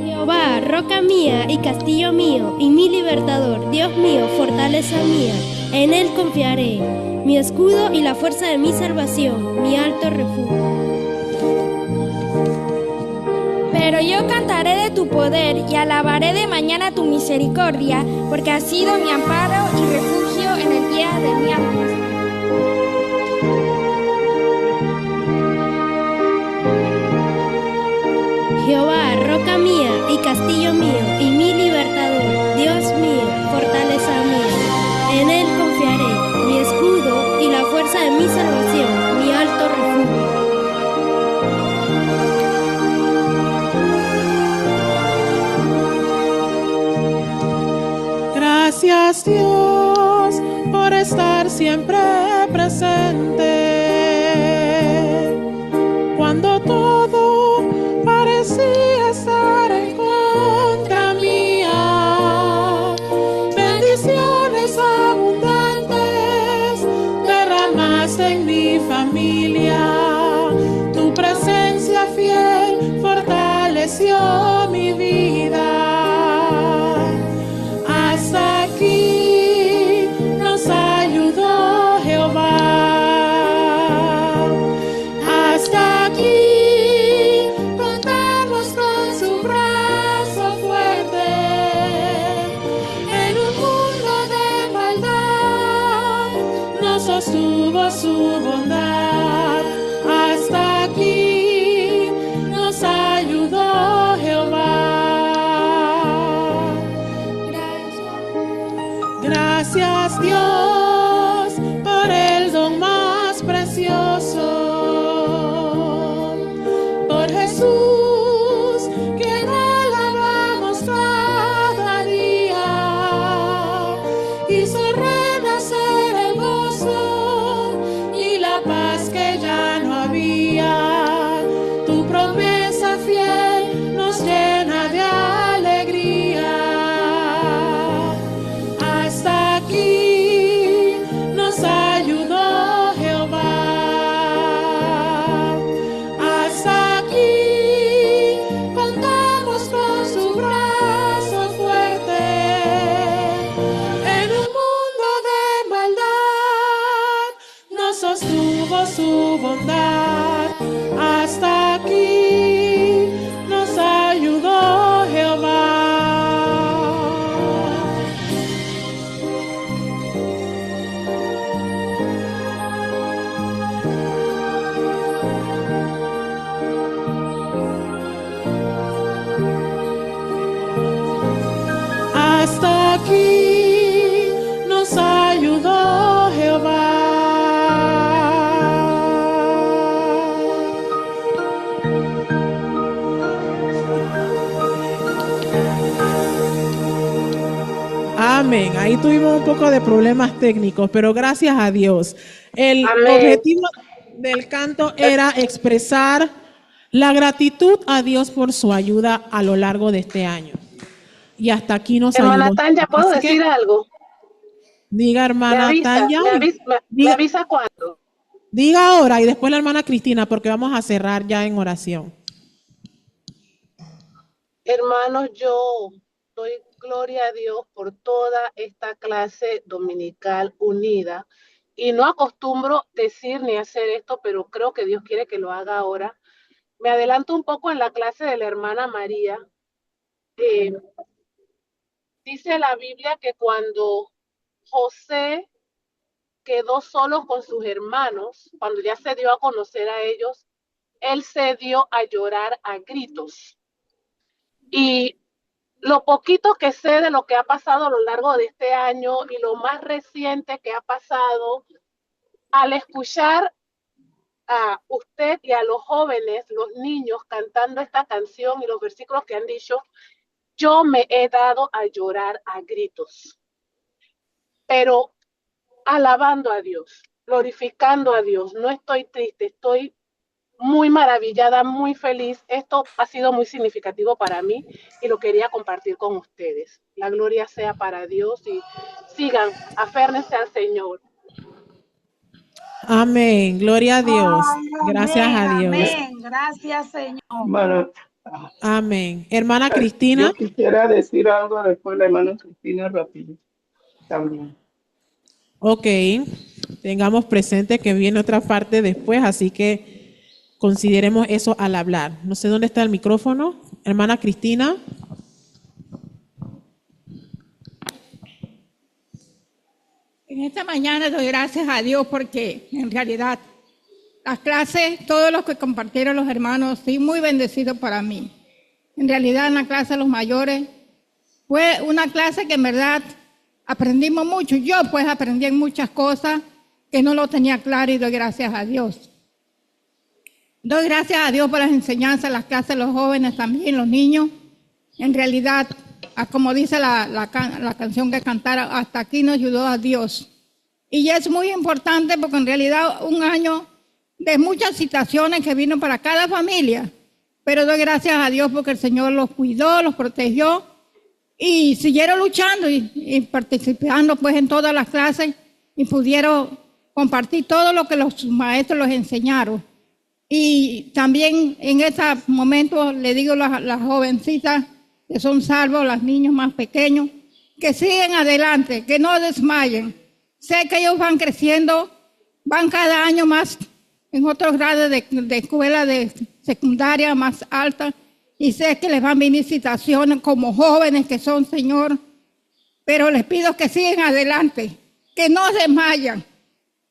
Jehová, roca mía y castillo mío, y mi libertador, Dios mío, fortaleza mía, en él confiaré, mi escudo y la fuerza de mi salvación, mi alto refugio. Pero yo cantaré de tu poder y alabaré de mañana tu misericordia, porque has sido mi amparo y refugio en el día de mi angustia. Jehová, roca mía y castillo mío, y mi libertador, Dios mío, fortaleza mía, en él confiaré, mi escudo y la fuerza de mi salvación, mi alto refugio. Gracias Dios por estar siempre presente. Cuando todo parecía estar en contra mía, bendiciones abundantes derramaste en mi familia. Tu presencia fiel fortaleció mi vida. Hasta aquí nos ayudó Jehová. Hasta aquí contamos con su brazo fuerte. En un mundo de maldad nos sostuvo su bondad. Hasta aquí nos ayudó Jehová. Gracias Dios por el don más precioso, por Jesús, quien alabamos cada día. Hizo renacer el gozo y la paz que ya no había. Tu promesa fiel nos llena de alegría. Hasta aquí nos ayudó Jehová. Hasta aquí contamos con su brazo fuerte. En un mundo de maldad nos sostuvo su bondad. Hasta aquí nos ayudó Jehová. Hasta aquí nos ayudó Jehová. Amén. Ahí tuvimos un poco de problemas técnicos, pero gracias a Dios. El objetivo del canto era expresar la gratitud a Dios por su ayuda a lo largo de este año. Y hasta aquí nos ayudó. Hermana Tanya, ¿puedo Así que, decir algo? diga, hermana Tanya. ¿Me avisa cuándo? Diga ahora y después la hermana Cristina, porque vamos a cerrar ya en oración. Hermanos, yo doy gloria a Dios por toda esta clase dominical unida. Y no acostumbro decir ni hacer esto, pero creo que Dios quiere que lo haga ahora. Me adelanto un poco en la clase de la hermana María. Dice la Biblia que cuando José quedó solo con sus hermanos, cuando ya se dio a conocer a ellos, él se dio a llorar a gritos. Y lo poquito que sé de lo que ha pasado a lo largo de este año y lo más reciente que ha pasado, al escuchar a usted y a los jóvenes, los niños, cantando esta canción y los versículos que han dicho, yo me he dado a llorar a gritos, pero alabando a Dios, glorificando a Dios. No estoy triste, estoy muy maravillada, muy feliz. Esto ha sido muy significativo para mí y lo quería compartir con ustedes. La gloria sea para Dios y sigan, aférrense al Señor. Amén. Gloria a Dios. Gracias a Dios. Amén. Gracias, Señor. Hermano, Amén. Hermana Cristina. yo quisiera decir algo después, la hermana Cristina, rápido. También. Ok. Tengamos presente que viene otra parte después, así que consideremos eso al hablar. No sé dónde está el micrófono. Hermana Cristina. En esta mañana doy gracias a Dios porque en realidad las clases, todos los que compartieron los hermanos, sí, muy bendecidos para mí. En realidad en la clase de los mayores fue una clase que en verdad aprendimos mucho. Yo pues aprendí muchas cosas que no lo tenía claro y doy gracias a Dios. Doy gracias a Dios por las enseñanzas, las clases de los jóvenes también, los niños. En realidad, como dice la canción que cantaron, hasta aquí nos ayudó a Dios. Y es muy importante porque en realidad un año de muchas situaciones que vino para cada familia. Pero doy gracias a Dios porque el Señor los cuidó, los protegió y siguieron luchando y participando pues en todas las clases y pudieron compartir todo lo que los maestros les enseñaron. Y también en este momento le digo a las jovencitas que son salvos, los niños más pequeños, que siguen adelante, que no desmayen. Sé que ellos van creciendo, van cada año más en otros grados de escuela de secundaria más alta, y sé que les van a venir situaciones como jóvenes que son, Señor, pero les pido que sigan adelante, que no desmayan,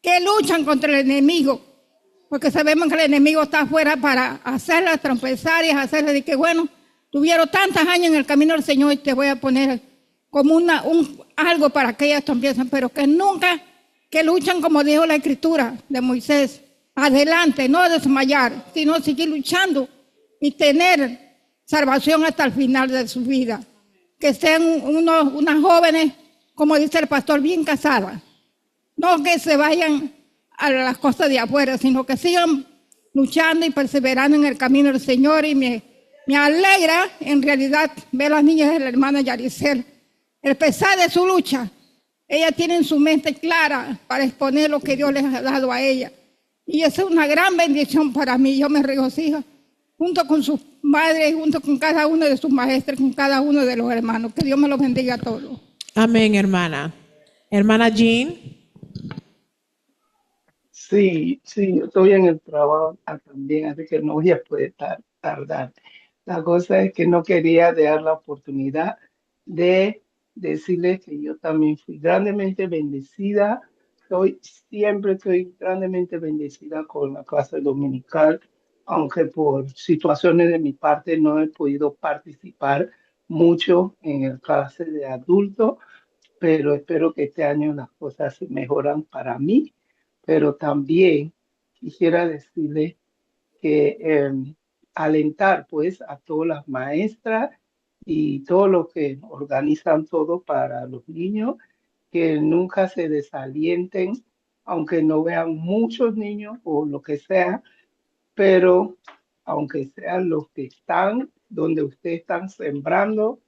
que luchan contra el enemigo, porque sabemos que el enemigo está afuera para hacerlas tropezar y hacerles de que, bueno, tuvieron tantos años en el camino del Señor y te voy a poner como algo para que ellas tropiecen, pero que nunca, que luchan como dijo la Escritura de Moisés, adelante, no desmayar, sino seguir luchando y tener salvación hasta el final de su vida. Que sean unas jóvenes, como dice el pastor, bien casadas, no que se vayan a las cosas de afuera, sino que sigan luchando y perseverando en el camino del Señor. Y me alegra en realidad ver a las niñas de la hermana Yaricel, el pesar de su lucha. Ellas tienen su mente clara para exponer lo que Dios les ha dado a ellas. Y eso es una gran bendición para mí. Yo me regocijo junto con sus madres, junto con cada uno de sus maestros, con cada uno de los hermanos. Que Dios me los bendiga a todos. Amén, hermana. Hermana Jean. Sí, yo estoy en el trabajo también, así que no voy a poder tardar. La cosa es que no quería dejar la oportunidad de decirles que yo también fui grandemente bendecida. Siempre estoy grandemente bendecida con la clase dominical, aunque por situaciones de mi parte no he podido participar mucho en la clase de adultos, pero espero que este año las cosas se mejoran para mí. Pero también quisiera decirles que alentar pues a todas las maestras y todos los que organizan todo para los niños, que nunca se desalienten, aunque no vean muchos niños o lo que sea, pero aunque sean los que están donde ustedes están sembrando,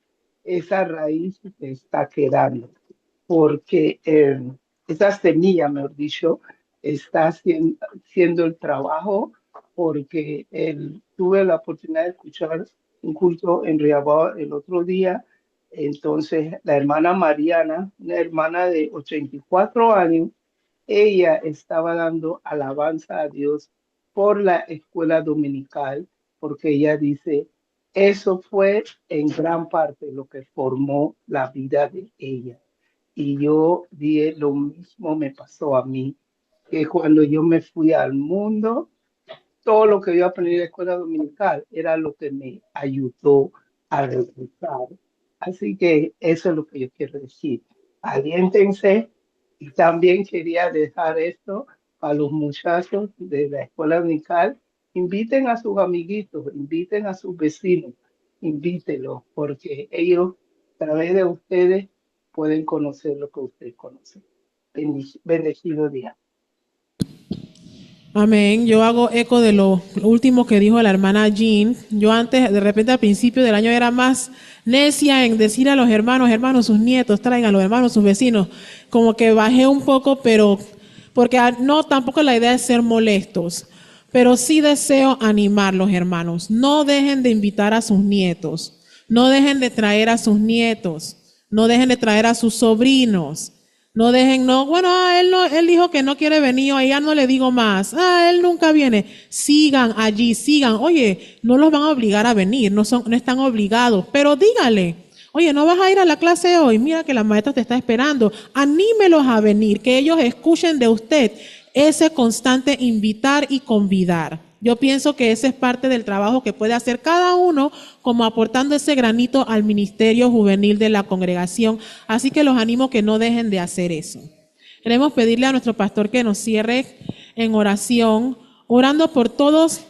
esa raíz se está quedando, porque esa semilla, mejor dicho, está haciendo el trabajo, porque tuve la oportunidad de escuchar un culto en Riabao el otro día. Entonces la hermana Mariana, una hermana de 84 años, ella estaba dando alabanza a Dios por la escuela dominical, porque ella dice, eso fue en gran parte lo que formó la vida de ella. Y yo dije, lo mismo me pasó a mí, que cuando yo me fui al mundo, todo lo que yo aprendí en la escuela dominical era lo que me ayudó a regresar. Así que eso es lo que yo quiero decir. Aliéntense. Y también quería dejar esto, a los muchachos de la escuela dominical, inviten a sus amiguitos, inviten a sus vecinos, invítenlos, porque ellos a través de ustedes pueden conocer lo que ustedes conocen. Bendecido día. Amén. Yo hago eco de lo último que dijo la hermana Jean. Yo antes, de repente al principio del año era más necia en decir a los hermanos, sus nietos, traigan los hermanos, sus vecinos. Como que bajé un poco, pero porque no, tampoco la idea es ser molestos. Pero sí deseo animarlos, hermanos. No dejen de invitar a sus nietos. No dejen de traer a sus nietos. No dejen de traer a sus sobrinos. No dejen, él dijo que no quiere venir, o ya no le digo más. Él nunca viene. Sigan allí, sigan. Oye, no los van a obligar a venir, no están obligados, pero dígale, oye, ¿no vas a ir a la clase hoy? Mira que la maestra te está esperando. Anímelos a venir, que ellos escuchen de usted ese constante invitar y convidar. Yo pienso que ese es parte del trabajo que puede hacer cada uno, como aportando ese granito al ministerio juvenil de la congregación. Así que los animo que no dejen de hacer eso. Queremos pedirle a nuestro pastor que nos cierre en oración, orando por todos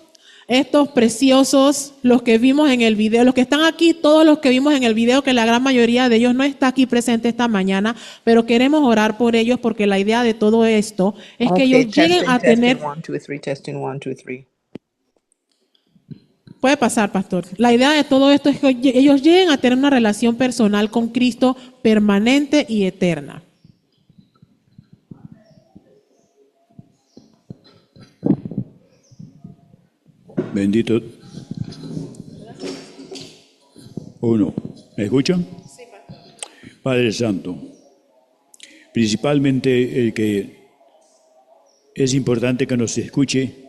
estos preciosos, los que vimos en el video, los que están aquí, todos los que vimos en el video, que la gran mayoría de ellos no está aquí presente esta mañana, pero queremos orar por ellos porque la idea de todo esto es que ellos lleguen a tener... Puede pasar, pastor. La idea de todo esto es que ellos lleguen a tener una relación personal con Cristo permanente y eterna. Bendito. Uno. ¿Me escuchan? Sí, pastor. Padre Santo, principalmente el que es importante que nos escuche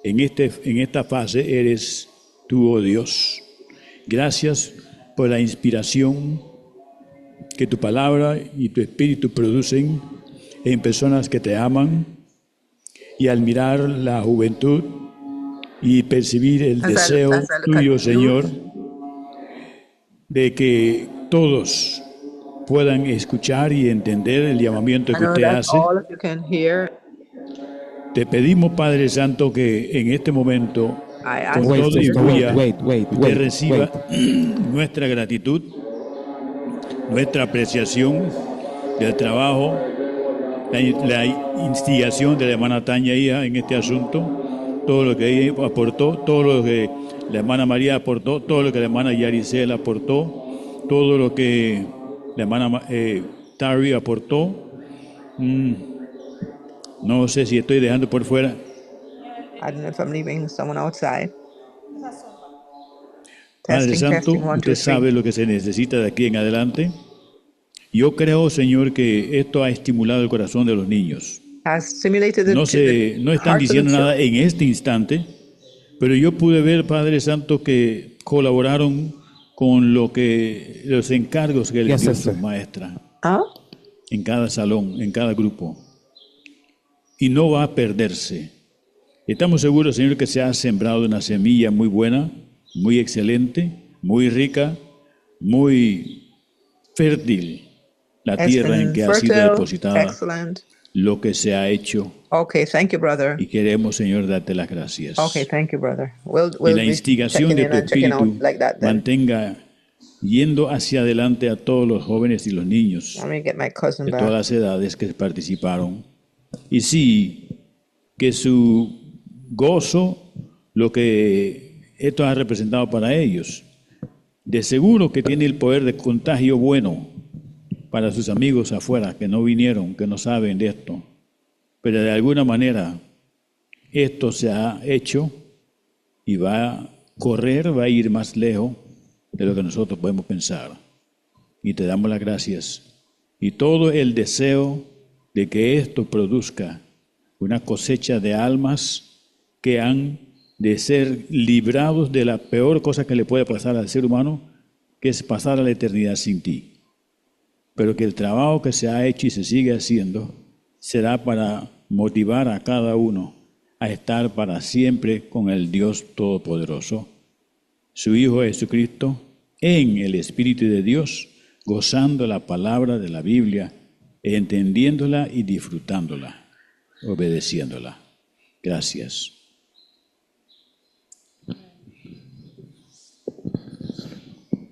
en esta fase eres tú, oh Dios. Gracias por la inspiración que tu palabra y tu espíritu producen en personas que te aman, y al mirar la juventud y percibir el deseo tuyo, Señor, de que todos puedan escuchar y entender el llamamiento que usted hace. Te pedimos, Padre Santo, que en este momento, con todo y bulla, usted reciba nuestra gratitud, nuestra apreciación del trabajo, la instigación de la hermana Tania en este asunto, todo lo que ella aportó, todo lo que la hermana María aportó, todo lo que la hermana Yaricel aportó, todo lo que la hermana Tari aportó. No sé si estoy dejando por fuera. I don't know if I'm leaving someone outside. Padre Santo, usted sabe lo que se necesita de aquí en adelante. Yo creo, Señor, que esto ha estimulado el corazón de los niños. No están diciendo nada en este instante, pero yo pude ver, Padre Santo, que colaboraron con los encargos que les dio su maestra en cada salón, en cada grupo. Y no va a perderse. Estamos seguros, Señor, que se ha sembrado una semilla muy buena, muy excelente, muy rica, muy fértil, la tierra en que ha sido depositada lo que se ha hecho. Okay, thank you, brother. Y queremos, Señor, darte las gracias. Okay, thank you, brother. Y la instigación de tu espíritu mantenga yendo hacia adelante a todos los jóvenes y los niños de todas las edades que participaron. Y sí, que su gozo, lo que esto ha representado para ellos, de seguro que tiene el poder de contagio bueno para sus amigos afuera que no vinieron, que no saben de esto. Pero de alguna manera esto se ha hecho y va a correr, va a ir más lejos de lo que nosotros podemos pensar. Y te damos las gracias. Y todo el deseo de que esto produzca una cosecha de almas que han de ser librados de la peor cosa que le puede pasar al ser humano, que es pasar a la eternidad sin ti. Pero que el trabajo que se ha hecho y se sigue haciendo será para motivar a cada uno a estar para siempre con el Dios Todopoderoso, su Hijo Jesucristo, en el Espíritu de Dios, gozando la palabra de la Biblia, entendiéndola y disfrutándola. obedeciéndola. Gracias.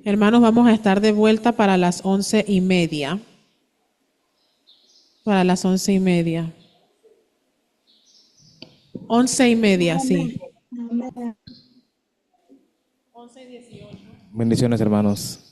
Hermanos, vamos a estar de vuelta para las 11:30. Para las 11:30. 11:30, sí. Bendiciones, hermanos.